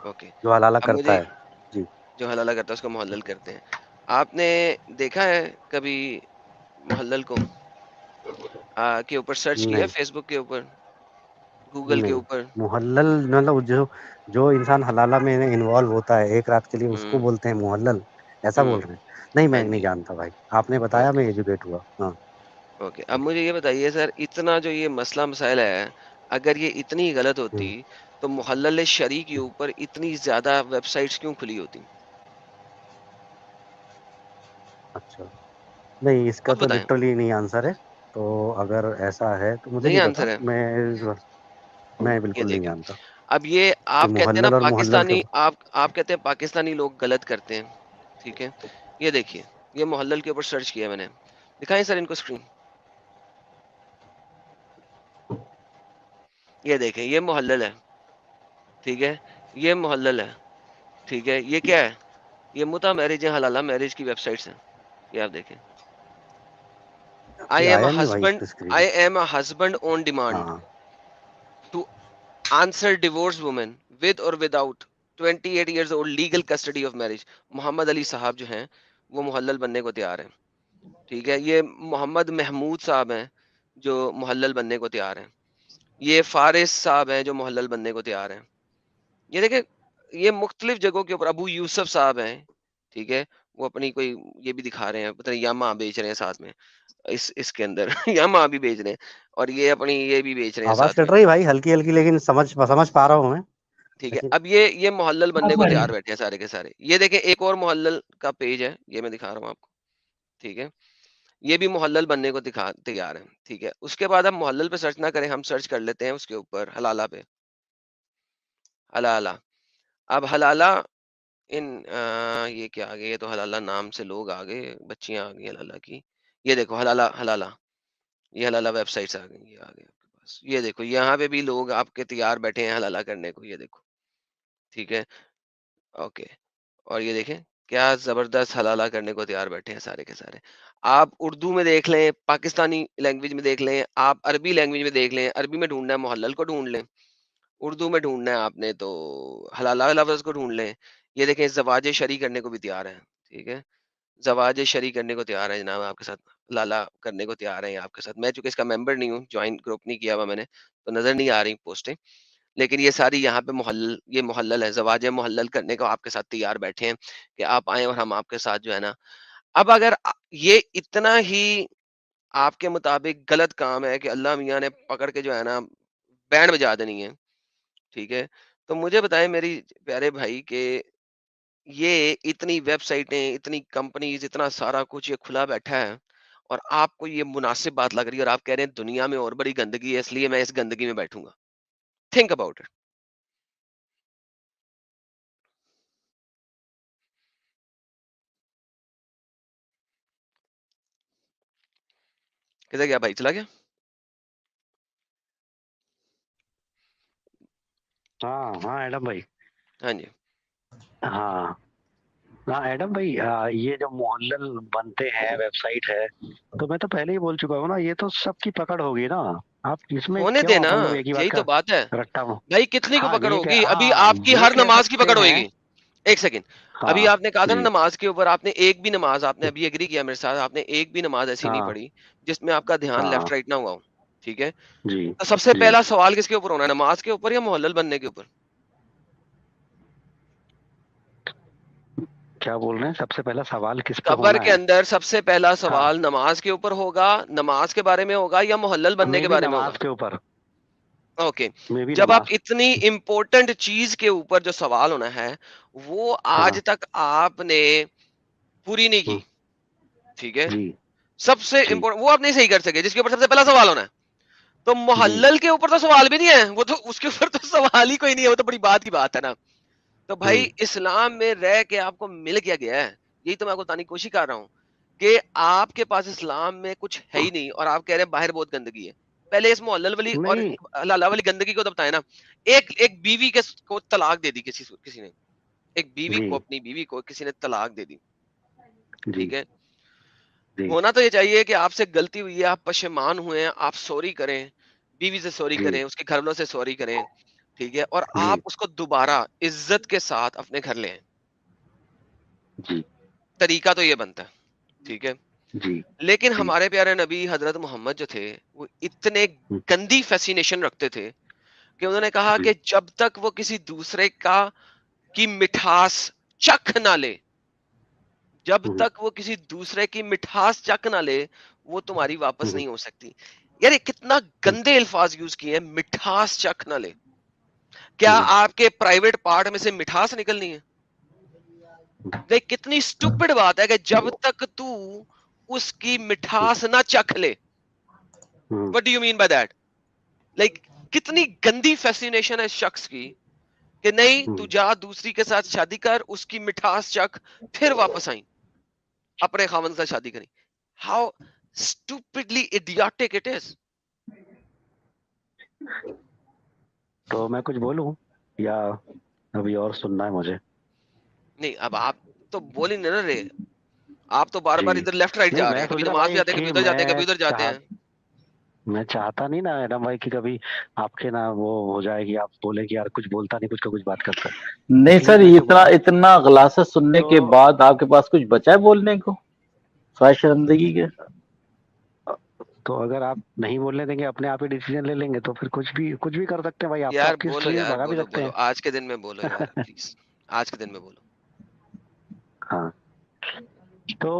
اوکے. جو حلالہ اب کرتا مجھے ہے. جی جو حلالہ کرتا ہے اس کو محلل کرتے ہیں. آپ نے دیکھا ہے کبھی محلل کو کے اوپر سرچ کیا ہے، نہیں فیس بک کے اوپر، گوگل کے نہیں، اوپر؟ محلل مطلب جو انسان حلالہ میں انوالو ہوتا ہے ایک رات کے لیے، اس کو ہوں بولتے ہیں محلل، ایسا ہوں بول رہے ہیں. نہیں ہاں میں نہیں جی. جانتا بھائی، آپ نے بتایا اوکے میں ایجوکیٹ ہوا. ہاں اوکے. اب مجھے یہ بتائیے سر، اتنا جو یہ مسئلہ مسائل ہے، اگر یہ اتنی غلط ہوں، ہوتی تو محلل شرعی کے اوپر اتنی زیادہ ویب سائٹس کیوں کھلی ہوتی؟ اچھا. نہیں اس کا خود تو بتائیں. لٹرلی نہیں آنسر ہے. تو اگر ایسا ہے تو مجھے نہیں نہیں پتا. آنسر ہے. میں یہ بالکل نہیں دیکھیں، جانتا اب یہ کہ آپ کہتے ہیں نا محلل اور محلل کے. پاکستانی، آپ کہتے ہیں پاکستانی لوگ غلط کرتے ہیں، ٹھیک ہے. یہ دیکھیے، یہ محلل کے اوپر سرچ کیا میں نے، دکھائیں سر ان کو اسکرین. یہ دیکھیں، یہ محلل ہے، ٹھیک ہے، یہ محلل ہے، ٹھیک ہے. یہ کیا ہے؟ یہ متا میرج حلالہ میرج کی ویب سائٹس ہیں. یہ آپ دیکھیں، یہ آئی ایم آیا اے نہیں بھائی اس ہسبینڈ، پہ screen. I am a husband on demand ہاں to answer divorce woman with اور without 28 years old legal custody of marriage. Muhammad Ali صاحب جو ہیں وہ محلل بننے کو تیار ہیں، ٹھیک ہے. یہ محمد محمود صاحب ہیں جو محلل بننے کو تیار ہیں. یہ فارس صاحب ہیں جو محلل بننے کو تیار ہیں. یہ دیکھیں، یہ مختلف جگہوں کے اوپر. ابو یوسف صاحب ہیں، ٹھیک ہے، وہ اپنی کوئی یہ بھی دکھا رہے ہیں، پتہ نہیں یاما بیچ رہے ہیں ساتھ میں، اس کے اندر یاما بھی بیچ رہے ہیں، اور یہ اپنی یہ بھی بیچ رہے ہیں آواز ساتھ کٹ میں، رہی بھائی ہلکی ہلکی، لیکن سمجھ پا رہا ہوں میں. ٹھیک ہے. لیکن اب یہ محلل بننے آپ کو آ رہی تیار ہے. بیٹھے ہیں سارے کے سارے. یہ دیکھیں ایک اور محلل کا پیج ہے، یہ میں دکھا رہا ہوں آپ کو، ٹھیک ہے. یہ بھی محلل بننے کو تیار ہے، ٹھیک ہے. اس کے بعد ہم محلل پہ سرچ نہ کریں، ہم سرچ کر لیتے ہیں اس کے اوپر حلالہ پہ. حلالہ. اب حلالہ یہ کیا آ گئے؟ یہ تو حلالہ نام سے لوگ آ گئے، بچیاں آ گئی حلالہ کی. یہ دیکھو حلالہ، یہ حلالہ ویب سائٹس آ گئی، یہ آ گئے آپ کے پاس. یہ دیکھو یہاں پہ بھی لوگ آپ کے تیار بیٹھے ہیں حلالہ کرنے کو، یہ دیکھو، ٹھیک ہے. اوکے. اور یہ دیکھیں کیا زبردست حلالہ کرنے کو تیار بیٹھے ہیں سارے کے سارے. آپ اردو میں دیکھ لیں، پاکستانی لینگویج میں دیکھ لیں، آپ عربی لینگویج میں دیکھ لیں. عربی میں ڈھونڈنا ہے محلل کو ڈھونڈ لیں، اردو میں ڈھونڈنا ہے آپ نے تو حلالہ لفظ کو ڈھونڈ لیں. یہ دیکھیں زواج شرعی کرنے کو بھی تیار ہیں، ٹھیک ہے. زواج شرعی کرنے کو تیار ہیں جناب، آپ کے ساتھ لالا کرنے کو تیار ہیں آپ کے ساتھ. میں چونکہ اس کا ممبر نہیں ہوں، جوائن گروپ نہیں کیا ہوا میں نے، تو نظر نہیں آ رہی پوسٹیں، لیکن یہ ساری یہاں پہ یہ محلل ہے، زواج محلل کرنے کو آپ کے ساتھ تیار بیٹھے ہیں کہ آپ آئیں اور ہم آپ کے ساتھ جو ہے نا. اب اگر یہ اتنا ہی آپ کے مطابق غلط کام ہے کہ اللہ میاں نے پکڑ کے جو ہے نا بینڈ بجا دینی ہے، ٹھیک ہے، تو مجھے بتائیں میری پیارے بھائی کہ یہ اتنی ویب سائٹیں، اتنی کمپنیز، اتنا سارا کچھ یہ کھلا بیٹھا ہے اور آپ کو یہ مناسب بات لگ رہی ہے اور آپ کہہ رہے ہیں دنیا میں اور بڑی گندگی ہے اس لیے میں اس گندگی میں بیٹھوں گا. Think about it. کدھر گیا بھائی؟ چلا گیا؟ ہاں ہاں ایڈم بھائی. ہاں جی. ہاں ہاں ایڈم بھائی، یہ جو محلل بنتے ہیں ویب سائٹ ہے، تو میں تو پہلے ہی بول چکا ہوں نا، یہ تو سب کی پکڑ ہوگی نا. آپ اس میں ہونے کیوں دینا، اپن لوگ ایک ہی بات یہی کا تو بات ہے رٹا ہوں. بھائی. کتنی کو ہاں پکڑ یہ ہوگی؟ ابھی ہاں آپ کی وہ ہر کہہ نماز کی سکتے پکڑ ہوئے ہیں. گی. ایک سیکنڈ. ابھی ہاں آپ نے کہا تھا نا جی نماز کے اوپر آپ نے ایک بھی نماز آپ نے ابھی ایگری کیا میرے ساتھ، آپ نے ایک بھی نماز ایسی نہیں ہاں پڑھی جس میں آپ کا دھیان ہاں لیفٹ رائٹ نہ ہوا ہو. ٹھیک ہے، جی تو سب سے جی. پہلا سوال کس کے اوپر ہونا ہے؟ نماز کے اوپر یا محلل بننے کے اوپر؟ کیا بول رہے ہیں؟ سب سے پہلا سوال کس پہ قبر ہونا کے ہے؟ اندر سب سے پہلا ہاں سوال نماز کے اوپر ہوگا، نماز کے بارے میں ہوگا یا محلل بننے میں کے بھی بارے میں ہوگا؟ نماز کے اوپر. اوکے. میں بھی جب آپ نماز. اتنی امپورٹنٹ چیز کے اوپر جو سوال ہونا ہے وہ ہاں آج تک آپ نے پوری نہیں کی، ہوں، ٹھیک ہے، جی سب سے جی امپورٹنٹ وہ آپ نہیں صحیح کر سکے جس کے اوپر سب سے پہلا سوال ہونا ہے. تو جی محلل کے اوپر تو سوال بھی نہیں ہے، وہ تو اس کے اوپر تو سوال ہی کوئی نہیں ہے، وہ تو بڑی بات کی بات ہے نا. تو ہوں بھائی اسلام میں رہ کے آپ کو مل کیا گیا ہے؟ یہی تو میں آپ کو بتانے کی کوشش کر رہا ہوں کہ آپ کے پاس اسلام میں کچھ ہے ہی نہیں اور آپ کہہ رہے ہیں باہر بہت گندگی ہے. پہلے اس محلل والی اور نہیں حلال والی گندگی کو تو بتائیں نا. ایک بیوی کو طلاق دے دی کسی نے، ایک بیوی جی کو، اپنی بیوی کو کسی نے طلاق دے دی، جی ٹھیک ہے. جی ہونا تو یہ چاہیے کہ آپ سے غلطی ہوئی ہے، آپ پشیمان ہوئے ہیں، آپ سوری کریں، بیوی سے سوری جی کریں، اس کے گھر والوں سے سوری کریں، ٹھیک ہے، اور جی آپ اس کو دوبارہ عزت کے ساتھ اپنے گھر لیں. جی طریقہ تو یہ بنتا ہے، ٹھیک ہے. جی لیکن جی ہمارے پیارے نبی حضرت محمد جو تھے وہ اتنے گندی فیسینیشن رکھتے تھے کہ انہوں نے کہا جی کہ جب تک وہ کسی دوسرے کی مٹھاس چکھ نہ لے، جب تک وہ کسی دوسرے کی مٹھاس چکھ نہ لے وہ تمہاری واپس نہیں ہو سکتی. یار یہ کتنا گندے الفاظ یوز کیے ہیں، مٹھاس چکھ نہ لے. کیا آپ کے پرائیویٹ پارٹ میں سے مٹھاس نکلنی ہے؟ دیکھ کتنی سٹوپڈ بات ہے کہ جب تک تو اس کی مٹھاس نہ چکھ لے. What do you mean by that? Like کتنی گندی فیسینیشن ہے اس شخص کی کہ نہیں تو جا دوسری کے ساتھ شادی کر، اس کی مٹھاس چکھ، پھر واپس آئیں اپنے خاوند سے شادی کریں. How stupidly idiotic it is. تو میں کچھ بولوں یا ابھی اور سننا ہے مجھے؟ نہیں اب آپ تو بول ہی نہیں نہ رہے، آپ تو بار جی بار ادھر لیفٹ رائٹ نہیں، جا رہے میں ہیں، کبھی سوچ رہا نماز بھی بھائی آتے ہیں، کبھی کہ ادھر جاتے ہیں، کبھی ادھر جاتے ہیں. میں چاہتا نہیں نا ایڈم بھائی کہ کبھی آپ کے نا وہ ہو جائے گی، آپ بولیں کہ یار کچھ بولتا نہیں، کچھ کا کچھ بات کرتا ہے. نہیں اس لیے سر، میں چپ رہا. اتنا غلاثت سننے کے تو بعد آپ کے پاس کچھ بچا ہے بولنے کو سوائے شرمندگی کے؟ تو اگر آپ نہیں بولنے دیں گے، اپنے آپ ہی ڈیسیجن لے لیں گے، تو پھر کچھ بھی کر سکتے ہیں بھائی. آپ تو یار آپ کی بولو، اسٹوری میں یار بھگا بھی بولو سکتے بولو، ہیں. آج کے دن میں بولو یار پلیز، آج کے دن میں بولو. ہاں تو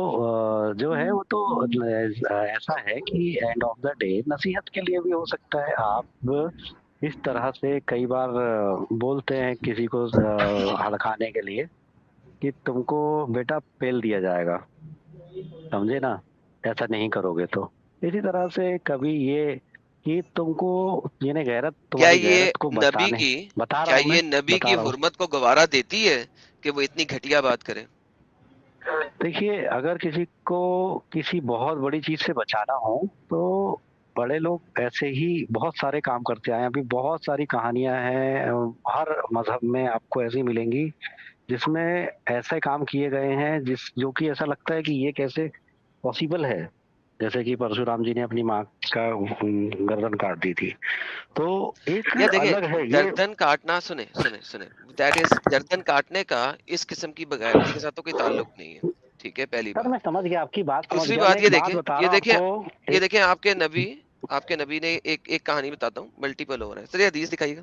جو ہے وہ تو ایسا ہے کہ اینڈ آف دا ڈے نصیحت کے لیے بھی ہو سکتا ہے. آپ اس طرح سے کئی بار بولتے ہیں کسی کو ہڑکانے کے لیے کہ تم کو بیٹا پیل دیا جائے گا، سمجھے نا، ایسا نہیں کرو گے تو. اسی طرح سے کبھی یہ کہ تم کو یعنی غیرت، کیا تمہاری یہ غیرت کو نبی کی بتا رہا کیا ہوں میں یہ نبی کی بتا رہا ہوں حرمت کو گوارا دیتی ہے کہ وہ اتنی گھٹیا بات کرے؟ دیکھیے اگر کسی کو کسی بہت بڑی چیز سے بچانا ہو تو بڑے لوگ ایسے ہی بہت سارے کام کرتے آئے ہیں. ابھی بہت ساری کہانیاں ہیں ہر مذہب میں آپ کو ایسی ملیں گی جس میں ایسے کام کیے گئے ہیں جو کہ ایسا لگتا ہے کہ یہ کیسے پاسبل ہے. جیسے کہ پرشورام جی نے اپنی ماں کا گردن کاٹ دی تھی. تو ایک یا دیکھیں الگ ہے یہ. گردن کاٹنا، سنیں دیٹ از گردن کاٹنے کا اس قسم کی بغیرتی کے ساتھ تو کوئی تعلق نہیں ہے، ٹھیک ہے، پہلی سر بات. میں سمجھ گیا، آپ کی بات سمجھ دوسری گیا. میں بات ایک یہ بات دیکھیں، بتا یہ رہا ہوں آپ دیکھیں، کو. یہ دیکھیں آپ کے نبی نے ایک کہانی بتاتا ہوں، ملٹیپل ہو رہا ہے. چلیے حدیث دکھائیے گا.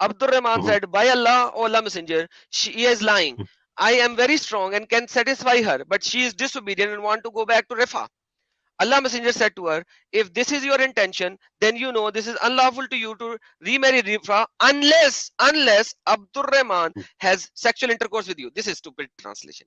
Abdul Rahman said, by Allah, O Allah Messenger, she is lying. I am very strong and can satisfy her, but she is disobedient and want to go back to Rifa. Allah Messenger said to her, if this is your intention, then you know this is unlawful to you to remarry Rifa unless Abdul Rahman has sexual intercourse with you. This is stupid translation.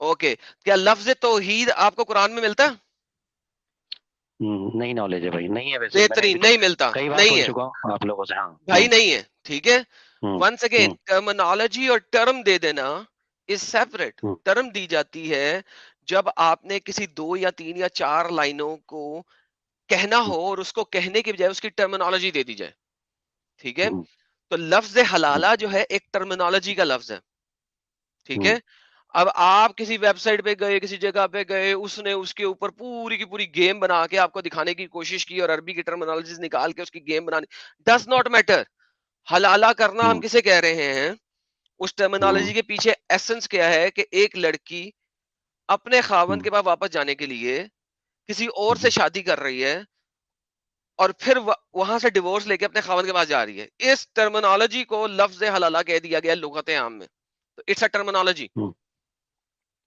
Okay, کیا لفظ توحید آپ کو قرآن میں ملتا ہے؟ نہیں knowledge ہے بھائی, نہیں ہے ویسے, میں نے بہترین, نہیں ملتا, کئی بار نہیں سن ہے چکا ہوں آپ لوگوں سے. ہاں بھائی, نہیں ہے, ٹھیک ہے. ہوں، ونس اگین, ہوں، ٹرمنالوجی اور ٹرم دے دینا از سیپریٹ. ہوں، ٹرم دی جاتی ہے جب آپ نے کسی 2 یا 3 یا 4 لائنوں کو کہنا ہو اور اس کو کہنے کی بجائے اس کی ٹرمنالوجی دے دی جائے, ٹھیک ہے. ہوں، تو لفظ حلالہ جو ہے ایک ٹرمنالوجی کا لفظ ہے, ٹھیک ہوں، ہے. اب آپ کسی ویب سائٹ پہ گئے, کسی جگہ پہ گئے, اس نے اس کے اوپر پوری کی پوری گیم بنا کے آپ کو دکھانے کی کوشش کی اور عربی کی ٹرمنالوجیز نکال کے اس کی گیم بنانی, ڈز ناٹ میٹر. حلالہ کرنا ہم ہوں، کسے کہہ رہے ہیں؟ اس ہوں، ٹرمنالوجی کے پیچھے ایسنس کیا ہے کہ ایک لڑکی اپنے خاوند ہوں، کے پاس واپس جانے کے لیے کسی اور سے ہوں، شادی کر رہی ہے اور پھر وہاں سے ڈیورس لے کے اپنے خاوند کے پاس جا رہی ہے. اس ٹرمنالوجی کو لفظ حلالہ کہہ دیا گیا لغت عام میں. تو اٹس اے ٹرمنالوجی, ہوں،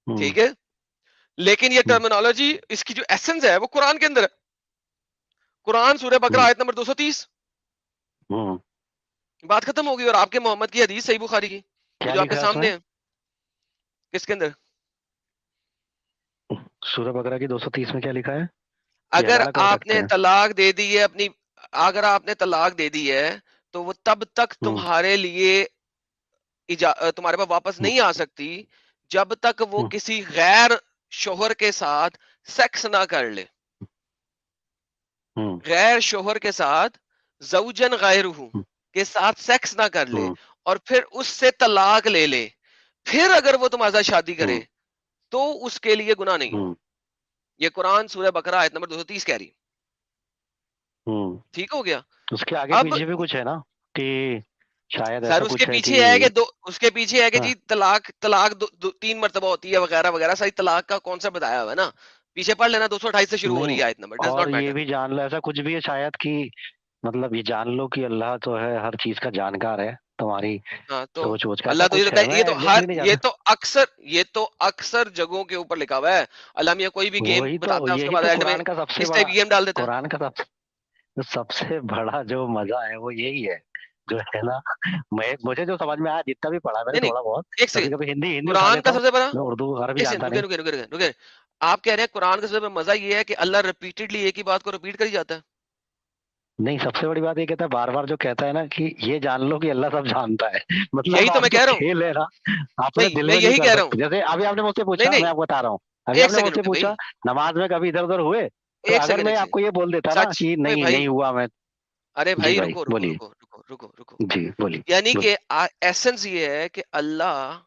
ہوں، ٹھیک ہے. لیکن یہ ٹرمنالوجی, اس کی جو ایسنس ہے وہ قرآن کے اندر ہے. قرآن سورہ بقرہ ہوں، آیت نمبر 230. ہوں. بات ختم ہوگی. اور آپ کے محمد کی حدیث صحیح بخاری کی یہ کیا جو آپ کے لکھا ہے اس میں؟ سامنے ہے, کس کے اندر؟ سورہ بقرہ کی 230 میں کیا لکھا ہے؟ یہ اگر حلالہ کر آپ سکتے نے ہیں. طلاق دے دی ہے اپنی, اگر آپ نے طلاق دے دی ہے تو وہ تب تک ہوں، تمہارے لیے تمہارے پاس واپس ہوں، نہیں آ سکتی جب تک وہ ہوں، کسی غیر شوہر کے ساتھ سیکس نہ کر لے. ہوں، غیر شوہر کے ساتھ, زوجن غیرہ ہوں، کے ساتھ سیکس نہ کر لے ہوں، اور پھر اس سے طلاق لے لے, پھر اگر وہ تمہارے ساتھ شادی کرے ہوں، تو اس کے لیے گناہ نہیں. ہوں، یہ قرآن سورہ بقرہ آیت نمبر 230 کہہ رہی. ہوں. ٹھیک ہو گیا. اس کے آگے اب پیچھے بھی کچھ ہے نا کہ شاید سر ایسا اس کے کچھ ہے کہ پیچھے ہے کہ اس کے پیچھے ہے کہ ہاں، جی طلاق 3 مرتبہ ہوتی ہے وغیرہ وغیرہ. ساری طلاق کا کانسیپٹ بتایا ہوا ہے نا, پیچھے پڑھ لینا. 228 سے شروع ہو نہیں, رہی ہے آیت نمبر, ڈز اور ناٹ یہ میٹر. بھی جان لو ایسا کچھ بھی ہے شاید کہ مطلب یہ جان لو کہ اللہ تو ہے, ہر چیز کا جانکار ہے, تمہاری ہاں تو سوچ ووچ کا, ایسا اللہ تو یہ کچھ کہتا ہے. ہے, میں ایگزیکٹلی نہیں جانتا. یہ تو اکثر جگہوں کے اوپر لکھا ہوا ہے. اللہ میاں کوئی بھی گیم وہی تو, بتاتا ہے اس کے یہی بعد تو اینڈ میں قرآن کا سب سے اس بڑا, ٹائپ گیم ڈال دیتا ہے. قرآن کا سب سے بڑا جو مزہ ہے وہ یہی ہے جو ہے نا. مجھے جو سمجھ میں آیا, جتنا بھی پڑھا میں نے نہیں تھوڑا بہت, ایک کبھی سیکنڈ, کبھی ہندی اٹھا قرآن لیتا کا ہوں, سب سے بڑا, میں اردو عربی ایک جانتا سیکنڈ نہیں. رکے, آپ کہہ رہے ہیں قرآن کا سب سے بڑا مزہ یہ ہے کہ اللہ ریپیٹڈلی ایک ہی بات کو ریپیٹ کر ہی جاتا ہے. نہیں, سب سے بڑی بات یہ کہتا ہے بار بار جو کہتا ہے نا کہ یہ جان لو کہ اللہ سب جانتا ہے. یہی مطلب تو میں آپ جو کہہ رہا ہوں. کھیل ہے نا اپنے نہیں دل میں میں نہیں یہی کر کہہ رہا ہوں. سکتے. جیسے ابھی آپ نے مجھ سے نہیں پوچھا, نہیں میں آپ کو بتا رہا ہوں, ابھی ایک آپ نے مجھ سیکنڈ سے رکے پوچھا بھائی, نماز میں کبھی ادھر ادھر ہوئے, تو ایک اگر سیکنڈ میں ایک آپ کو سیکنڈ یہ بول دیتا نا سچ کہ اوے نہیں بھائی, نہیں ہوا میں. ارے جی بھائی بھائی رکو رکو بولیے. رکو رکو رکو رکو. جی بولیے. یعنی بولیے. کہ ایسنس یہ ہے کہ اللہ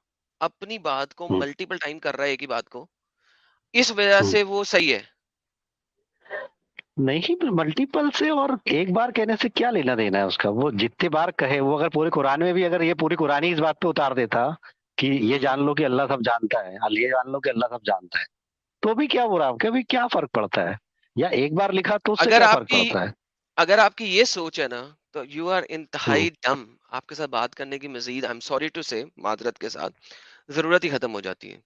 اپنی بات کو ہوں، ملٹیپل ٹائم کر رہا ہے ایک ہی بات کو, اس وجہ ہوں. سے وہ صحیح ہے. نہیں, ملٹیپل سے اور ایک بار کہنے سے کیا لینا دینا ہے اس کا. وہ جتنے بار کہے, وہ اگر پورے قرآن میں بھی اگر یہ پوری قرآن ہی اس بات پہ اتار دیتا کہ یہ جان لو کہ اللہ سب جانتا ہے, یہ جان لو کہ اللہ سب جانتا ہے, تو بھی کیا برا, کبھی کیا فرق پڑتا ہے. یا ایک بار لکھا تو اس سے اگر کیا آپ فرق کی پڑتا ہے. اگر آپ کی یہ سوچ ہے نا تو یو آر ہوں، انتہائی ڈم. آپ کے ساتھ بات کرنے کی مزید آئی ایم سوری ٹو سے معذرت کے ساتھ ضرورت ہی ختم ہو جاتی ہے.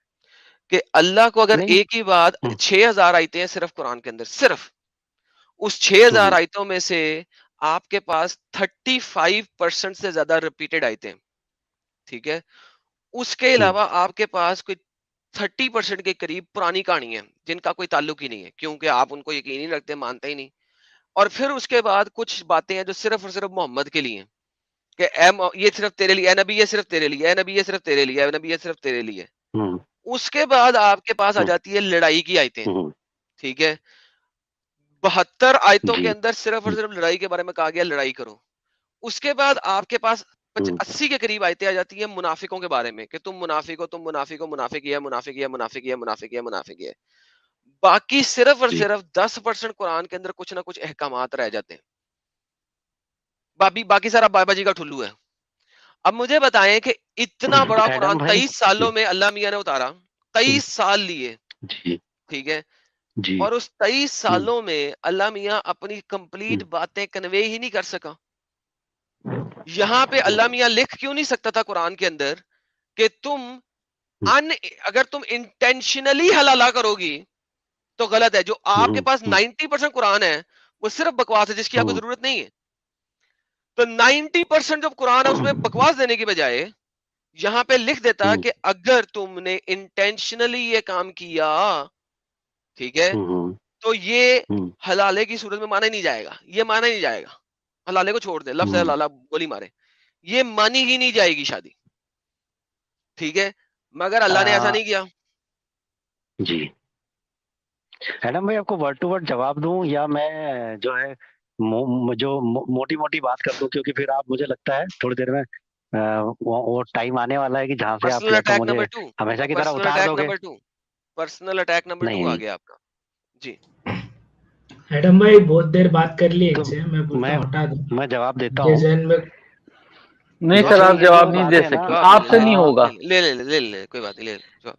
کہ اللہ کو اگر نہیں. ایک ہی بات, ہوں، 6000 آیتیں ہیں صرف قرآن کے اندر, صرف اس 6000 ہوں، آیتوں میں سے آپ کے پاس 35% سے زیادہ ریپیٹڈ آیتیں, ٹھیک ہے. اس کے ہوں، علاوہ آپ کے پاس کوئی 30% کے قریب پرانی کہانی ہے جن کا کوئی تعلق ہی نہیں ہے, کیونکہ آپ ان کو یقین نہیں رکھتے, مانتے ہی نہیں. اور پھر اس کے بعد کچھ باتیں ہیں جو صرف اور صرف محمد کے لیے ہیں کہ یہ صرف تیرے لیے, اے نبی یہ صرف تیرے لیے, اے نبی یہ صرف تیرے لیے, اے نبی یہ صرف تیرے لیے. ہوں، اس کے بعد آپ کے پاس آ ہوں، جاتی ہے لڑائی کی آیتیں, ہوں. ٹھیک ہے. 72 آیتوں کے جی. اندر صرف اور ہوں، صرف لڑائی کے بارے میں کہا گیا لڑائی کرو. اس کے بعد آپ کے پاس ہوں، 80 کے قریب آیتیں آ جاتی ہیں منافقوں کے بارے میں کہ تم منافق ہو, تم منافق ہو, منافق یہ منافق یہ منافق یہ منافق یہ منافق یہ. باقی صرف اور جی. صرف 10% قرآن کے اندر کچھ نہ کچھ احکامات رہ جاتے ہیں. باقی سارا بابا جی کا ٹھلو ہے. اب مجھے بتائیں کہ اتنا بڑا ایڈم قرآن بھائی. 23 سالوں میں اللہ میاں نے اتارا, ہوں، 23 سال لیے, جی. ٹھیک ہے. جی. اور اس 23 ہوں، سالوں میں اللہ میاں اپنی ہوں، کمپلیٹ باتیں کنوے ہی نہیں کر سکا. یہاں پہ اللہ میاں لکھ کیوں نہیں سکتا تھا قرآن کے اندر کہ تم ہوں، اگر تم انٹینشنلی حلالہ کرو گی تو غلط ہے. جو آپ کے ہوں، پاس ہوں، 90% قرآن ہے وہ صرف بکواس ہے جس کی آپ کو ہوں، ضرورت نہیں ہے. تو 90% جو قرآن ہے اس میں بکواس دینے کی بجائے یہاں پہ لکھ دیتا کہ اگر تم نے انٹینشنلی یہ کام کیا، ٹھیک ہے، تو یہ حلالے کی صورت میں مانا ہی نہیں جائے گا، یہ مانا ہی نہیں جائے گا. حلالے کو چھوڑ دے، لفظ حلالہ گولی مارے، یہ مانی ہی نہیں جائے گی شادی، ٹھیک ہے. مگر اللہ نے ایسا نہیں کیا. جی ایڈم بھائی، آپ کو ورڈ ٹو ورڈ جواب دوں یا میں جو ہے جو موٹی موٹی بات کر دوں، کیونکہ پھر آپ مجھے لگتا ہے تھوڑی دیر میں وہ ٹائم آنے والا ہے کہ جہاں سے آپ پرسنل یا تو اٹیک مجھے نمبر 2، ہمیشہ کی طرح پرسنل اتار اٹیک دو گے. نمبر 2، پرسنل اٹیک نمبر 2 آ گیا آپ کا. جی ایڈم بھائی بہت دیر بات کر لی تو ان سے، میں بولتا ہوں ہٹا دو. میں جواب دیتا یہ ہوں. ذہن میں نہیں سر، آپ یہ جواب جو نہیں بات دے ہے نا، سکتے، جواب آپ سے نہیں ہوگا. لے کوئی بات نہیں، لے جواب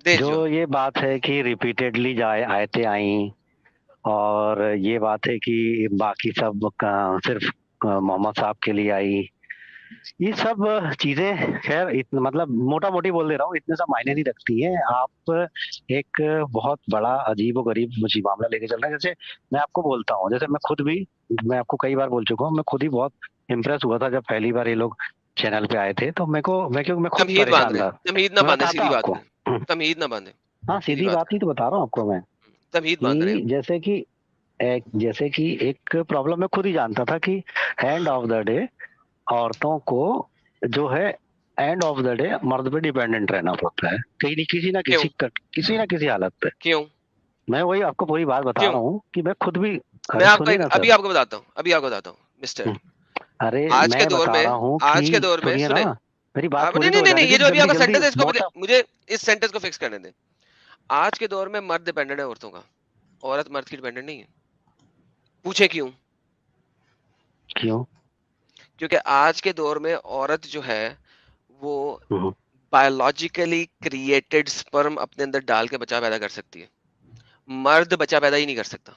دے جو جواب. یہ بات ہے کہ ریپیٹیڈلی آیتیں آئیں، اور یہ بات ہے کہ باقی سب صرف محمد صاحب کے لیے آئی، یہ سب چیزیں خیر مطلب موٹا موٹی بول دے رہا ہوں، اتنے سب معنی نہیں رکھتی ہیں. آپ ایک بہت بڑا عجیب و غریب مجھے معاملہ لے کے چل رہے ہیں. جیسے میں آپ کو بولتا ہوں، جیسے میں آپ کو کئی بار بول چکا ہوں، میں خود ہی بہت امپریس ہوا تھا جب پہلی بار یہ لوگ چینل پہ آئے تھے، تو میں خود تمہید باندھ پریشان رہے تھا. ہیں، تمہید نہ میں باندھے، بتاتا سیدھی ہوں آپ بات کو. کریں، تمہید نہ باندھے، ہاں سیدھی بات ہی تو بتا رہا ہوں آپ کو میں، تمہید باندھ رہے ہیں. جیسے کہ ایک پرابلم میں خود ہی جانتا تھا کہ اینڈ آف دا ڈے عورتوں کو جو ہے اینڈ آف دا ڈے مرد پہ ڈیپینڈنٹ رہنا پڑتا ہے کسی نہ کسی حالت پہ. کیوں؟ میں وہی آپ کو پوری بات بتا کیوں؟ رہا ہوں کہ میں خود بھی. میں آپ کو سنیے نا سر، ابھی آپ کو بتاتا ہوں مسٹر. ارے آج کے میں دور بتا میں رہا ہوں آج کے دور میں سنیے نا، سنیں میری بات آپ، پوری تو ہو جانے نہیں، یہ دیں. جو ابھی آپ کا جلدی سینٹنس ہے اس کو موٹا مجھے اس سینٹنس کو فکس کرنے دیں. آج کے دور میں مرد ڈیپینڈنٹ ہے عورتوں کا، عورت مرد کی ڈیپینڈنٹ نہیں ہے. پوچھے کیوں؟ کیوں؟ کیونکہ آج کے دور میں عورت جو ہے وہ بایولوجیکلی کریٹڈ سپرم اپنے اندر ڈال کے بچہ پیدا کر سکتی ہے، مرد بچہ پیدا ہی نہیں کر سکتا.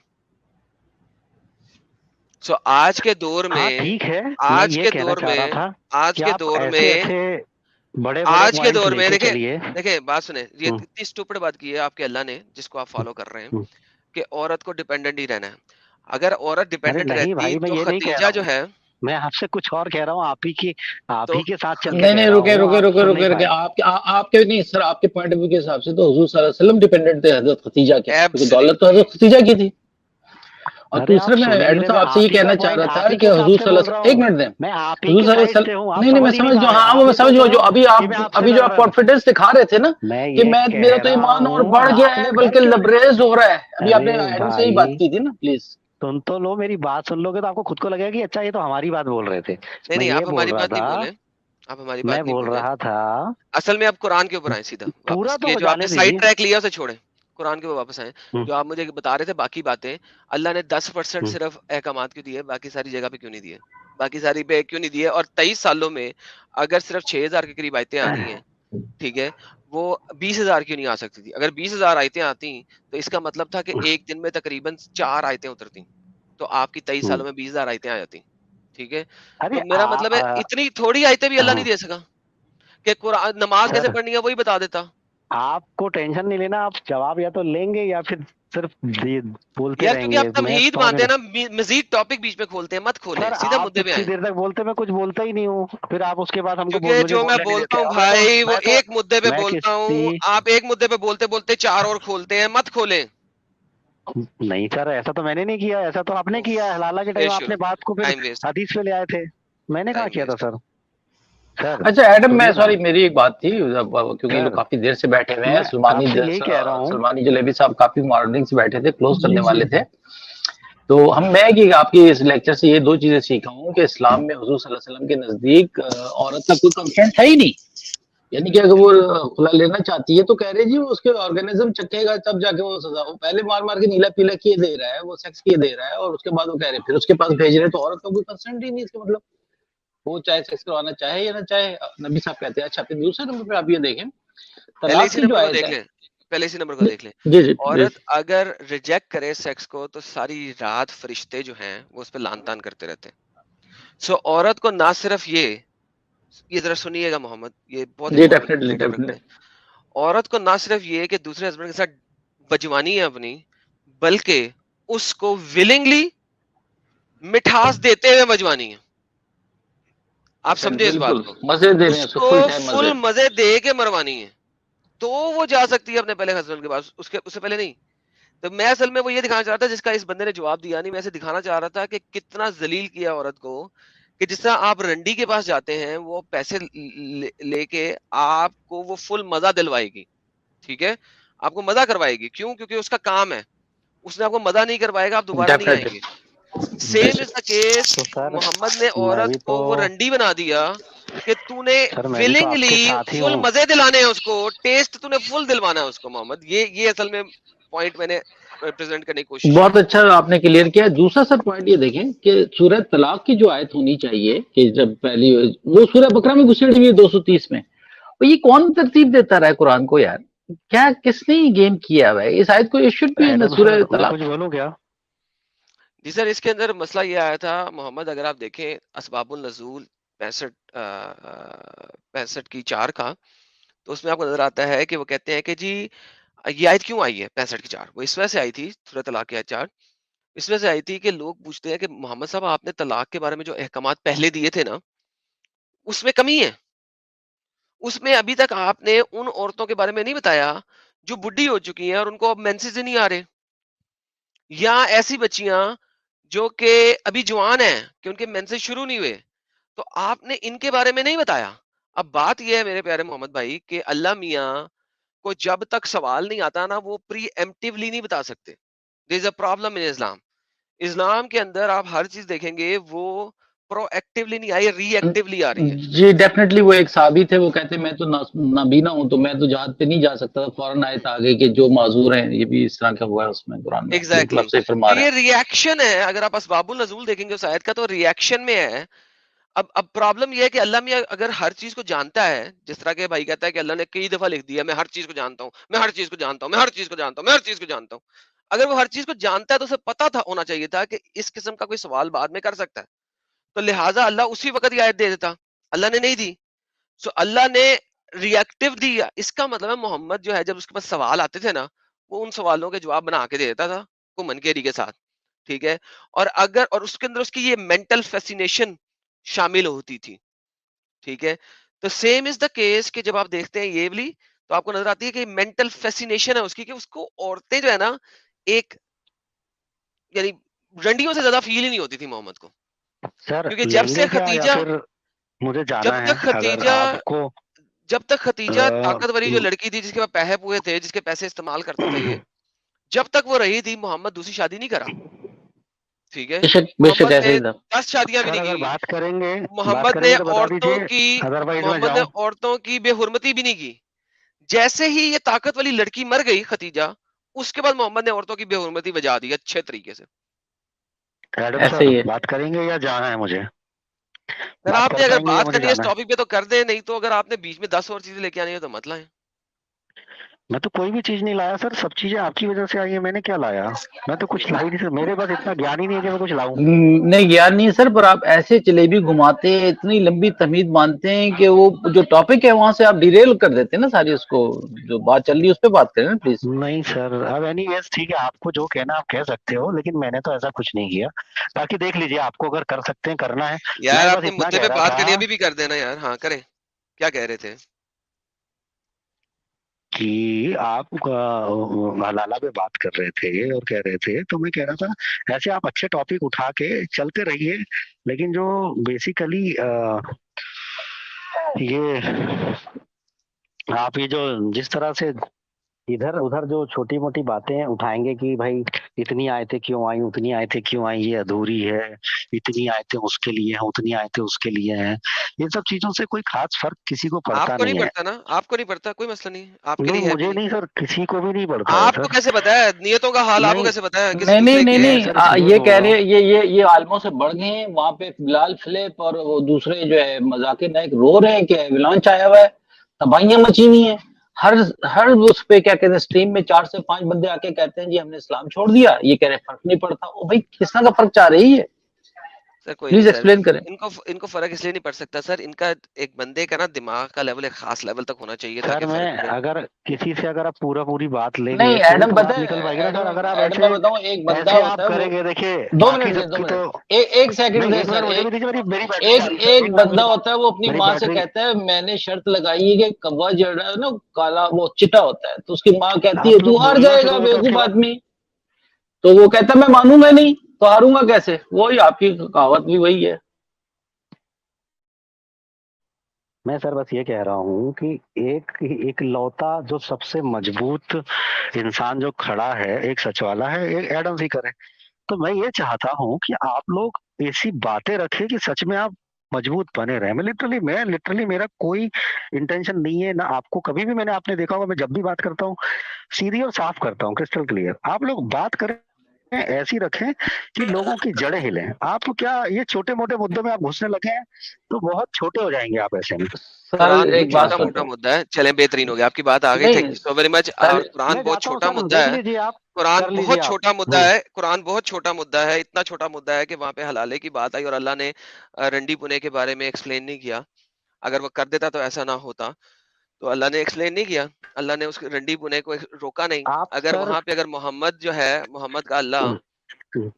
سو آج کے دور ہاں میں ٹھیک ہے، میں آج یہ کے کہنا دور چاہ میں رہا تھا آج کہ کے آپ دور ایسے میں ایسے بڑے آج کے پوائنٹس دور لے میں کے چلیے. دیکھیں بات سنیں، یہ اتنی اسٹوپڈ بات کی ہے آپ کے اللہ نے جس کو آپ فالو کر رہے ہیں کہ عورت کو ڈیپینڈنٹ ہی رہنا ہے. اگر عورت ارے ڈیپینڈنٹ نہیں رہتی بھائی، میں تو یہ نہیں کہہ خدیجہ رہا جو ہوں، ہے میں آپ سے کچھ اور کہہ رہا ہوں. آپ تو ہی کے ساتھ چل کے نہیں کہہ نہیں، رہا رکے ہوں، رکے آپ رکے سن نہیں رکے رکے، پائے. آپ کے نہیں سر، آپ کے پوائنٹ آف ویو کے حساب سے تو حضور صلی اللہ علیہ وسلم ڈیپینڈنٹ تھے حضرت خدیجہ کے، کیونکہ دولت تو ایبسلیوٹلی. حضرت خدیجہ کی تھی. اور ارے دوسرے آپ میں سن ہی نہیں ایڈم رہے، صاحب میں آپ سے یہ آپ ہی کا کہنا چاہ پوائنٹ رہا آپ تھا ہی کہ کے حساب حضور سے صلی اللہ بول علیہ رہا وسلم، ایک ہوں، منٹ دیں، میں آپ ہی حضور کے صلی اللہ علیہ سائڈ سے وسلم، ہوں. آپ نہیں میں سمجھ ہی سمجھ نہیں جو، پا رہے. ہاں آپ وہ میں یہ سمجھ سوچ رہے جو ہو ابھی کہ میں آپ آپ سے لڑ جو رہا ہوں. کانفیڈنس دکھا رہے تھے نا میں کہ یہ میں میرا کہہ تو رہا ایمان اور ہوں، بڑھ گیا آپ ہے نے بلکہ کیوں نہیں. لبریز ہو رہا ہے. ابھی آپ نے ارے ایڈم سے ہی بھائی بات کی تھی نا، پلیز. تم تو لو، میری بات سن لو گے تو آپ کو خود کو لگے گا کہ اچھا یہ تو ہماری بات بول رہے تھے. نہیں میں نہیں، یہ آپ بول ہماری رہا بات نہیں تھا بولے، آپ ہماری میں بات نہیں بول بولے. رہا تھا اصل میں آپ قرآن کے اوپر آئیں سیدھا پورا واپس، تو یہ ہو جو آپ جانے نے سائڈ دیجیے. ٹریک لیا اسے چھوڑیں، قرآن کے اوپر واپس آئیں. جو آپ مجھے بتا رہے تھے باقی باتیں، اللہ نے 10% صرف احکامات کیوں دیے، باقی ساری جگہ پہ کیوں نہیں دیے، باقی ساری پہ کیوں نہیں دیے. اور 23 سالوں میں اگر صرف 6000 کے قریب آیتیں آنی ہیں، ٹھیک ہے، وہ 20,000 کیوں نہیں آ سکتی تھی؟ اگر 20,000 آیتیں آتی تو اس کا مطلب تھا کہ ایک دن میں تقریباً 4 آیتیں اترتی، تو آپ کی 23 سالوں میں 20,000 آیتیں آ جاتی. ٹھیک ہے، ارے تو میرا مطلب ہے اتنی تھوڑی آیتیں بھی اللہ نہیں دے سکا کہ قرآن نماز کیسے سر پڑھنی ہے وہی بتا دیتا. آپ کو ٹینشن نہیں لینا، آپ جواب یا تو لیں گے یا پھر صرف بولتے یار رہیں کیونکہ گے. آپ میں تمہید سمجھ باندھتے ہیں نہیں. نا، مزید ٹاپک بیچ میں کھولتے ہیں، مت کھولیں، سر سیدھا آپ مدے پہ اتنی آئیں. دیر تک بولتے میں کچھ بولتا ہی نہیں ہوں، پھر آپ اس کے بعد ہم کو کیونکہ مجھے جو میں بولنے نہیں بولتا دیتے. ہوں اور بھائی وہ ایک مدے پہ میں بولتا ہوں، کسی آپ ایک مدے پہ بولتے بولتے 4 اور کھولتے ہیں، مت کھولیں. نہیں سر، ایسا تو میں نے نہیں کیا، ایسا تو آپ نے کیا ہے. حلالہ کے ٹائم آپ نے بات کو پھر ٹائم ویسٹ، حدیث پہ لے آئے تھے، میں نے کہاں ٹائم کیا تھا ویسٹ. سر. سر اچھا ایڈم، میں سنیے نا سوری میری ایک بات تھی کیونکہ یہ لوگ سر، کافی دیر سے بیٹھے ہوئے ہیں. میں آپ سے یہی کہہ رہا ہوں. سلمانی جلیبی صاحب کافی مارننگ سے بیٹھے تھے، کلوز جی کرنے جی والے تھے. تو میں کہ آپ کی اس لیکچر سے یہ 2 چیزیں سیکھا ہوں کہ اسلام میں حضور صلی اللہ علیہ وسلم کے نزدیک عورت کا کوئی کنسنٹ ہے ہی نہیں. یعنی کہ اگر وہ کھلا لینا چاہتی ہے تو کہہ رہے جی وہ اس کے آرگنزم چکے گا تب جا کے وہ سزا. وہ پہلے مار مار کے نیلا پیلا کیے دے رہا ہے، وہ سیکس کیے دے رہا ہے، اور اس کے بعد وہ کہہ رہے پھر اس کے پاس بھیج رہے، تو عورت کا کوئی کنسنٹ ہی نہیں. اس کا مطلب وہ چاہے سیکس کروانا چاہے یا نہ چاہے. نبی صاحب کہتے ہیں. اچھا پھر دوسرے نمبر پہ آپ یہ دیکھیں پہلے طلاق اسی کی جو نمبر کو آیت دیکھ ہے. لیں، پہلے اسی نمبر کو دیکھ لیں. جی جی جی. عورت اگر ریجیکٹ کرے سیکس کو تو ساری رات فرشتے جو ہیں وہ اس پہ لان تان کرتے رہتے ہیں. سو عورت کو نہ صرف یہ ذرا سنیے گا محمد، یہ بہت جی امپورٹنٹ ڈیفینیٹلی نمبر ڈیفینیٹلی. ہے. عورت کو نہ صرف یہ کہ دوسرے ہسبینڈ کے ساتھ بجوانی ہے اپنی، بلکہ اس کو ولنگلی مٹھاس دیتے ہوئے بجوانی ہے. آپ سمجھے اس بات بالکل کو، مزے دے رہے ہیں اس اس کو کو فل ٹائم فل مزے. مزے دے کے مروانی ہے تو وہ جا سکتی ہے اپنے پہلے ہسبینڈ کے پاس، اس سے پہلے نہیں. تو میں اصل میں وہ یہ دکھانا چاہ رہا تھا جس کا اس بندے نے جواب دیا نہیں، میں اسے دکھانا چاہ رہا تھا کہ کتنا ذلیل کیا عورت کو، کہ جس طرح آپ رنڈی کے پاس جاتے ہیں وہ پیسے لے کے آپ کو وہ فل مزہ دلوائے گی، ٹھیک ہے، آپ کو مزہ کروائے گی. کیوں؟ کیونکہ اس کا کام ہے، اس نے آپ کو مزہ نہیں کروائے گا، آپ دوبارہ نہیں آئیں ڈیفینیٹلی. گے. سیم از دا کیس، تو سر محمد نے میں عورت بھی کو تو وہ رنڈی بنا دیا کہ تو نے سر میں بھی تو آپ کے ولنگلی ساتھ ہی فل ہوں. مزے دلانے ہیں اس کو، ٹیسٹ تو نے فل دلوانا ہے اس کو. محمد یہ اصل میں پوائنٹ میں نے پریزنٹ کرنے کی کوشش کی. بہت اچھا آپ نے کلیئر کیا. دوسرا سر پوائنٹ یہ دیکھیں کہ سورہ طلاق کی جو آیت ہونی چاہیے کہ جب پہلی وہ سورہ بقرہ میں گھسیڑ ہوئی ہے 230 میں، اور یہ کون ترتیب دیتا رہا ہے قرآن کو یار؟ کیا کس نے یہ گیم کیا ہوا ہے؟ اس آیت کو شوڈ بھی ان ایڈم سورہ سر میں طلاق. کچھ بولوں کیا؟ جی سر، اس کے اندر مسئلہ یہ آیا تھا محمد، اگر آپ دیکھیں اسباب النزول 65 کی 4 کا، تو اس میں آپ کو نظر آتا ہے کہ وہ کہتے ہیں کہ جی یہ آیت کیوں آئی ہے 65 کی 4، وہ اس وجہ سے آئی تھی سورہ طلاق کی آیت 4، اس وجہ سے آئی تھی کہ لوگ پوچھتے ہیں کہ محمد صاحب آپ نے طلاق کے بارے میں جو احکامات پہلے دیے تھے نا، اس میں کمی ہے. اس میں ابھی تک آپ نے ان عورتوں کے بارے میں نہیں بتایا جو بڈھی ہو چکی ہیں اور ان کو اب مینسز ہی نہیں آ رہے، یا ایسی بچیاں جو کہ ابھی جوان ہیں کہ ان کے مینسز شروع نہیں ہوئے، تو آپ نے ان کے بارے میں نہیں بتایا. اب بات یہ ہے میرے پیارے محمد بھائی کہ اللہ میاں کو جب تک سوال نہیں آتا نا، وہ پری ایمپٹیولی نہیں بتا سکتے. دیر از اے پرابلم ان اسلام. اسلام کے اندر آپ ہر چیز دیکھیں گے وہ پرو ایکٹیولی نہیں آئی، ری ایکٹیولی آ رہی ہے. جی ڈیفینیٹلی. وہ ایک صحابی تھے، وہ کہتے میں تو نابینا ہوں تو میں تو جہاد پہ نہیں جا سکتا. فوراً آیت آ گئی کہ جو معذور ہیں، یہ بھی اس طرح کا ہوا ہے اس میں قرآن میں. بالکل ایگزیکٹلی آپ صحیح فرما تو رہے یہ ہیں. ری ایکشن ہے. اگر آپ اسباب النزول دیکھیں گے اس آیت کا تو ری ایکشن میں ہے. اب پرابلم یہ ہے کہ اللہ میاں اگر ہر چیز کو جانتا ہے، جس طرح کہ بھائی کہتا ہے کہ اللہ نے کئی دفعہ لکھ دیا میں ہر چیز کو جانتا ہوں، میں ہر چیز کو جانتا ہوں، میں ہر چیز کو جانتا ہوں، میں ہر چیز کو جانتا ہوں. اگر وہ ہر چیز کو جانتا ہے تو اسے پتا تھا ہونا چاہیے تھا کہ اس قسم کا کوئی سوال بعد میں کر سکتا ہے، تو لہٰذا اللہ اسی وقت یہ آیت دے دیتا. اللہ نے نہیں دی، سو اللہ نے ری ایکٹیو دی. اس کا مطلب ہے محمد جو ہے جب اس کے پاس سوال آتے تھے نا، وہ ان سوالوں کے جواب بنا کے دے دیتا تھا کومن کیری کے ساتھ، ٹھیک ہے. اور اس کے اندر اس کی یہ مینٹل فیسینیشن شامل ہوتی تھی، ٹھیک ہے. تو سیم از دا کیس کہ جب آپ دیکھتے ہیں یہ والی، تو آپ کو نظر آتی ہے کہ مینٹل فیسینیشن ہے اس کی، کہ اس کو عورتیں جو ہے نا ایک یعنی رنڈیوں سے زیادہ فیل ہی نہیں ہوتی تھی محمد کو. سر کیونکہ لیں گے کیا یا پھر مجھے جب جانا ہے؟ تک اگر ختیجہ آپ کو جب تک ختیجہ طاقتوری جو لڑکی تھی جس کے پاس پیسے پوئے تھے، جس کے پیسے استعمال کرتا تھا یہ، جب تک وہ رہی تھی محمد دوسری شادی نہیں کرا، ٹھیک ہے. بے شک بے شک محمد ایسے نے ہی تھا. 10 شادیاں بھی سر نہیں اگر کی. بات محمد کریں نے گے تو بتا دیجیے، ادروائز میں جاؤں. عورتوں کی بے حرمتی بھی نہیں کی. جیسے ہی یہ طاقت والی لڑکی مر گئی ختیجہ، اس کے بعد محمد نے عورتوں کی بے حرمتی بجا دی اچھے طریقے سے. ایڈم ایسے سر ہی ہے. بات کریں گے یا جانا ہے مجھے؟ اگر بات آپ کر نے اگر پائیں گے یا بات مجھے کرنی ہے اس جانا ہے؟ ٹاپک پہ تو کر دیں، نہیں تو اگر آپ نے بیچ میں 10 اور چیزیں لے کے آنی ہے تو مت لائیں. میں تو کوئی بھی چیز نہیں لایا سر، سب چیزیں آپ کی وجہ سے آئی ہیں. میں نے کیا لایا؟ میں تو کچھ لا ہی نہیں سر. میرے پاس اتنا گیان ہی نہیں ہے کہ میں کچھ لاؤں. نہیں یار نہیں سر، پر آپ ایسے جلیبی گھماتے ہیں، اتنی لمبی تمہید مانتے ہیں کہ وہ جو ٹاپک ہے وہاں سے آپ ڈیریل کر دیتے ہیں نا ساری. اس کو جو بات چل رہی ہے اس پہ بات کریں نا پلیز. نہیں سر، اب اینی ویز ٹھیک ہے، آپ کو جو کہنا آپ کہہ سکتے ہو، لیکن میں نے تو ایسا کچھ نہیں کیا. باقی دیکھ لیجیے، آپ کو اگر کر سکتے ہیں کرنا ہے. یار میں آپ بس نے اتنا مدعے کہہ پہ رہا بات تھا کرنی ابھی بھی کر دینا یار. ہاں کریں، کیا کہہ رہے تھے؟ کہ آپ حلالہ پہ بات کر رہے تھے اور کہہ رہے تھے، تو میں کہہ رہا تھا ایسے آپ اچھے ٹاپک اٹھا کے چلتے رہیے، لیکن جو بیسیکلی یہ آپ یہ جو جس طرح سے ادھر ادھر جو چھوٹی موٹی باتیں اٹھائیں گے کہ بھائی اتنی آیتیں کیوں آئیں، اتنی آیتیں کیوں آئیں، یہ ادھوری ہے، اتنی آیتیں اس کے لیے ہیں، اتنی آیتیں اس کے لیے ہیں، ان سب چیزوں سے کوئی خاص فرق کسی کو آپ پڑتا کو نہیں نہیں ہے. پڑتا نا، آپ کو نہیں پڑتا، کوئی مسئلہ نہیں، آپ کے نہیں لیے ہے بھی مجھے نہیں. نہیں سر، کسی کو بھی نہیں پڑتا ہے آپ کو سر. کیسے پتا ہے نیتوں کا حال؟ آپ کو نہیں کیسے پتا ہے کسی نہیں نہیں دوسرے نہیں کی؟ میں نہیں سر اس لیے یہ بول کہہ رہا رہے ہوں. ہیں یہ عالموں سے بڑھ گئے ہیں. وہاں پہ بلال فلپ اور وہ دوسرے جو ہے مذاکر نائک رو رہے ہیں کہ ایولانچ آیا ہوا ہے، تباہیاں مچی ہوئی ہیں. ہر اس پہ کیا کہتے ہیں اسٹریم میں 4 سے 5 بندے آ کے کہتے ہیں جی ہم نے اسلام چھوڑ دیا. یہ کہہ رہے فرق نہیں پڑتا. او بھائی کس طرح کا فرق چاہ رہی ہے؟ سر کوئی پلیز نہیں سر، ایکسپلین کریں. ان کو فرق اس لیے نہیں پڑ سکتا سر، ان کا ایک بندے کا نا دماغ کا لیول ایک خاص لیول تک ہونا چاہیے سر تاکہ میں فرق پڑے. اگر کسی سے اگر آپ پوری بات لیں گے نہیں تو ہی ایڈم تو پتہ بات نکل پائے گی نا سر. اگر آپ ایڈم میں ایسے بتاؤں ایک بندہ ایسے ہوتا آپ ہے وہ کریں گے، دیکھیے 2 باقی منٹ سب دے، 2 کی تو منٹ، ایک سیکنڈ دے ایک سر. منٹ مجھے بھی دیجیے، میری بیٹری ایک بندہ ہوتا ہے وہ اپنی میری ماں سے بیٹری کہتا ہے میں نے شرط لگائی ہے کہ کوا جو ہے نا کالا وہ چٹا ہوتا ہے، تو اس کی ماں کہتی ہے آپ لوگ تو ہار بولنا جائے گا شروع ہوتا ہے اس کے بیوقوف بعد. آدمی، تو وہ کہتا ہے میں مانوں گا نہیں تو ہاروں گا کیسے. وہی آپ کی کہاوت بھی وہی ہے. میں سر بس یہ کہہ رہا ہوں کہ ایک لوتا جو سب سے مضبوط انسان جو کھڑا ہے ایک سچ والا ہے، ایک ایڈم سیکر ہے. تو میں یہ چاہتا ہوں کہ آپ لوگ ایسی باتیں رکھیں کہ سچ میں آپ مضبوط بنے رہے. میں لٹرلی میرا کوئی انٹینشن نہیں ہے، نہ آپ کو کبھی بھی میں نے آپ نے دیکھا ہوگا میں جب بھی بات کرتا ہوں سیدھی اور صاف کرتا ہوں، کرسٹل کلیئر. آپ لوگ بات کریں ایسی رکھیں کہ لوگوں کی جڑیں ہلیں. آپ کیا یہ چھوٹے موٹے مدوں میں آپ گھسنے لگے ہیں تو بہت چھوٹے ہو جائیں گے آپ ایسے میں. سر قرآن ایک بہت بات چھوٹا موٹا سنتے مدعا ہے. چلیں بہترین ہو گیا، آپ کی بات آ گئی. تھینک نہیں یو سو ویری مچ. سر. اور قرآن میں بہت جاتا ہوں چھوٹا سر، مدعا دیکھ ہے. لیجیے آپ، قرآن کر بہت لیجیے آپ. چھوٹا مدعا ہے. قرآن بہت چھوٹا مدعا ہے، اتنا چھوٹا مدعا ہے کہ وہاں پہ حلالے کی بات آئی اور اللہ نے رنڈی پنے کے بارے میں ایکسپلین نہیں کیا. اگر وہ کر دیتا تو ایسا نہ ہوتا، تو اللہ نے ایکسپلین نہیں کیا. اللہ نے اس رنڈی پنے کو روکا نہیں. آپ اگر سر وہاں پہ اگر محمد جو ہے، محمد کا اللہ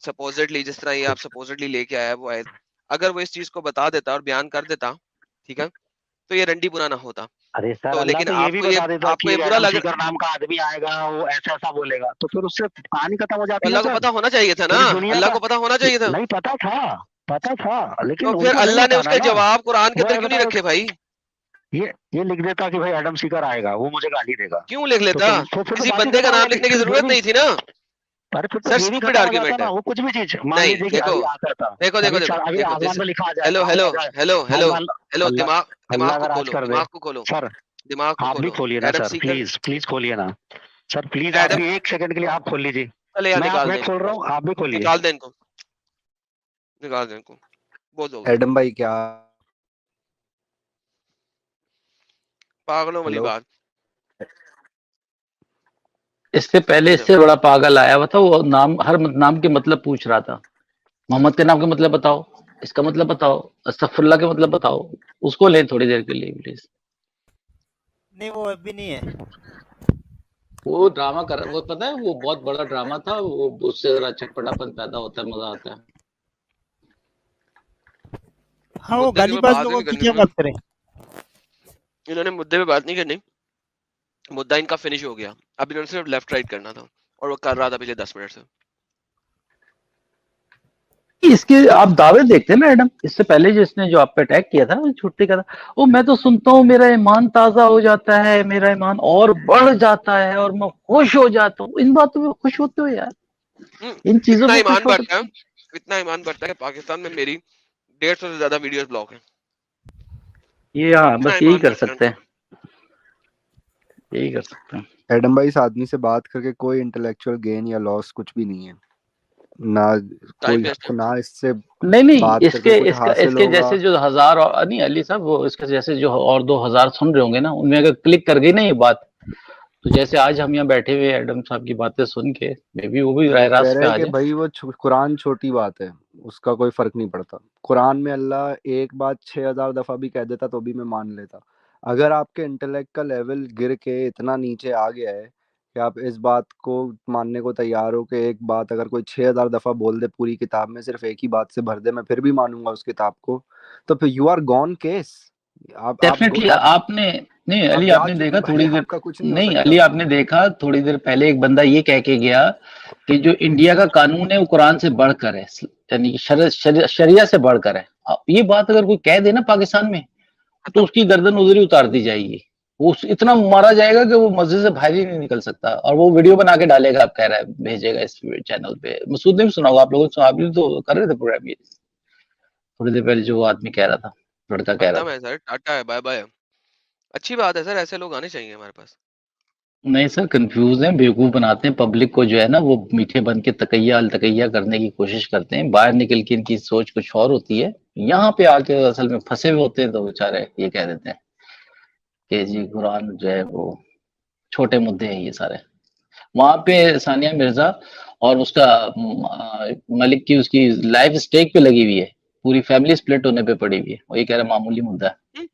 سپوزٹلی، جس طرح یہ آپ سپوزٹلی لے کے آیا وہ آیت، اگر وہ اس چیز کو بتا دیتا اور بیان کر دیتا، ٹھیک ہے، تو یہ رنڈی پنا نہ ہوتا. ارے سر تو اللہ لیکن تو یہ بھی بتا دیتا آپ کو کہ یہ برا ایڈم لگ، سیکر نام کا آدمی آئے گا، وہ ایسا ایسا بولے گا، تو پھر اس سے کہانی ختم ہو جاتی نا اللہ کو سر. پتا ہونا چاہیے تھا نا، پوری دنیا اللہ کا کو پتا ہونا چاہیے تھا. نہیں پتا تھا تو لیکن ان پھر کو نہیں اللہ نے اس بتانا کے نا. جواب قرآن کے وہ اندر کیوں نہیں بتاؤ رکھے بھائی؟ یہ لکھ دیتا کہ بھائی ایڈم سیکر آئے گا، وہ مجھے گالی دے گا، کیوں لکھ تو لیتا؟ پھر تو کسی بات ہی بندے کا ختم ہو نام جاتی. لکھنے کی پھر ضرورت نہیں تھی نا. ارے پھر تو سر گیم ہی اسٹوپڈ ختم ہو جاتا آرگیومنٹ ہے. نا. وہ کچھ بھی چیز مان نہیں لیجیے کہ دیکھو ابھی آتا تھا، دیکھو دیکھو دیکھو ابھی دیکھو آسمان پہ لکھا جائے، ہیلو آ ہیلو جائے ہیلو ہیلو اللہ ہیلو، اللہ دماغ اللہ کو اگر آج کھولو، کر دے. دماغ کو کھولو، سر دماغ کو آپ بھی کھولو. کھولیے نا ایڈم سر، سیکر، پلیز کھولیے نا سر، پلیز آپ ایڈم، بھی ایک سیکنڈ کے لیے آپ کھول لیجیے. چلے یار نکال میں دیں ان کھول کو، رہا ہوں، آپ بھی کھولیے. نکال دیں ان کو، نکال دیں ان کو، بہت ہو گیا. ایڈم بھائی کیا؟ پاگلوں والی ہلو بات. اس سے پہلے اس سے بڑا پاگل آیا ہوا تھا، وہ نام ہر نام کے مطلب پوچھ رہا تھا. محمد کے نام کا مطلب بتاؤ، اس کا مطلب بتاؤ، استغفر اللہ کا مطلب بتاؤ. اس کو لیں تھوڑی دیر کے لیے پلیز. نہیں وہ ابھی نہیں ہے. وہ ڈرامہ کر وہ پتہ ہے وہ بہت بڑا ڈرامہ تھا، وہ اس سے ذرا چٹپٹا پن پیدا ہوتا ہے، مزہ آتا ہے. ہاں وہ مدعے کے گالی اوپر باز بات ہی لوگوں نہیں کی کرنی کیا تھی نا، بات کریں. انہوں نے مدعے پہ بات نہیں کرنی. مدعا ان کا فنش ہو گیا، اب انہوں نے صرف لیفٹ رائٹ کرنا تھا اور وہ کر رہا تھا پچھلے 10 منٹ سے. اس کے آپ دعوے دیکھتے ہیں نا ایڈم، اس سے پہلے جو اس نے جو آپ پہ اٹیک کیا تھا چھٹی کا تھا، وہ میں تو سنتا ہوں میرا ایمان تازہ ہو جاتا ہے، میرا ایمان اور بڑھ جاتا ہے اور میں خوش ہو جاتا ہوں. ان باتوں میں خوش ہوتے ہو یار، ان چیزوں اتنا پہ خوش ایمان ہوتے بڑھتا ہے، اتنا ایمان بڑھتا ہے کہ پاکستان میں میری 150 سے زیادہ ویڈیوز بلاک ہیں. یہ ہاں اتنا بس یہی ایمان کر بڑھتا ہے ان سکتے کا. ہیں، یہی کر سکتے ہیں. ایڈم بھائی اس آدمی سے بات کر کے کوئی انٹلیکچوئل گین یا لاس کچھ بھی نہیں ہے، نہ ٹائم کوئی ویسٹ ہے. نہ اس سے نہیں بات اس کر کے کے کچھ اس کا اس حاصل کے ہوگا. جیسے جو ہزار نہیں علی صاحب، وہ اس کے جیسے جو اور 2000 سن رہے ہوں گے نا، ان میں اگر کلک کر گئی نا یہ بات، تو جیسے آج ہم یہاں بیٹھے ہوئے ایڈم صاحب کی باتیں سن کے میں بھی وہ بھی راہ وہ کہہ راست رہے پہ ہیں آ کہ جائے. بھائی وہ قرآن چھوٹی بات ہے، اس کا کوئی فرق نہیں پڑتا. قرآن میں اللہ ایک بات 6000 دفعہ بھی کہہ دیتا تو بھی میں مان لیتا. اگر آپ کے انٹلیکٹ کا لیول گر کے اتنا نیچے آ گیا ہے کہ آپ اس بات کو ماننے کو تیار ہو کہ ایک بات اگر کوئی 6000 دفعہ بول دے پوری کتاب میں صرف ایک ہی بات سے بھر دے میں پھر بھی مانوں گا اس کتاب کو، تو پھر you are gone case. Definitely آپ نے نہیں آپ علی، آپ جا نے چکے دیکھا بھائی، تھوڑی دیر، آپ کا کچھ نہیں ہو نہیں سکتا. علی آپ نے دیکھا تھوڑی دیر پہلے ایک بندہ یہ کہہ کے گیا کہ جو انڈیا کا قانون ہے وہ قرآن سے بڑھ کر ہے، یعنی شریعہ سے بڑھ کر ہے. یہ بات اگر کوئی کہہ دے نا پاکستان میں تو اس کی گردن ادھر ہی اتار دی جائے گی، وہ اتنا مارا جائے گا کہ وہ مسجد سے باہر ہی نہیں نکل سکتا. اور وہ ویڈیو بنا کے ڈالے گا، آپ کہہ رہا ہے بھیجے گا اس چینل پہ. مسعود نے بھی سنا ہوگا، آپ لوگوں نے سنا، آپ بھی تو کر رہے تھے پروگرام یہ تھوڑی دیر پہلے جو وہ آدمی کہہ رہا تھا، لڑکا کہہ رہا ختم تھا. ہے سر، ٹاٹا ہے، بائے بائے. اچھی بات ہے سر، ایسے لوگ آنے چاہیے ہمارے پاس. نہیں سر، کنفیوز ہیں، بیوقوف بناتے ہیں پبلک کو، جو ہے نا وہ میٹھے بن کے تقیہ التقیہ کرنے کی کوشش کرتے ہیں. باہر نکل کے ان کی سوچ کچھ اور ہوتی ہے، یہاں پہ آ کے اصل میں پھنسے ہوئے ہوتے ہیں تو بیچارے یہ کہہ دیتے ہیں کہ جی قرآن جو ہے وہ چھوٹے مدعے ہیں یہ سارے. وہاں پہ ثانیہ مرزا اور اس کا ملک کی اس کی لائف اسٹیک پہ لگی ہوئی ہے، پوری فیملی سپلٹ ہونے پہ پڑی ہوئی ہے، وہ یہ کہہ رہے معمولی مدعا ہے۔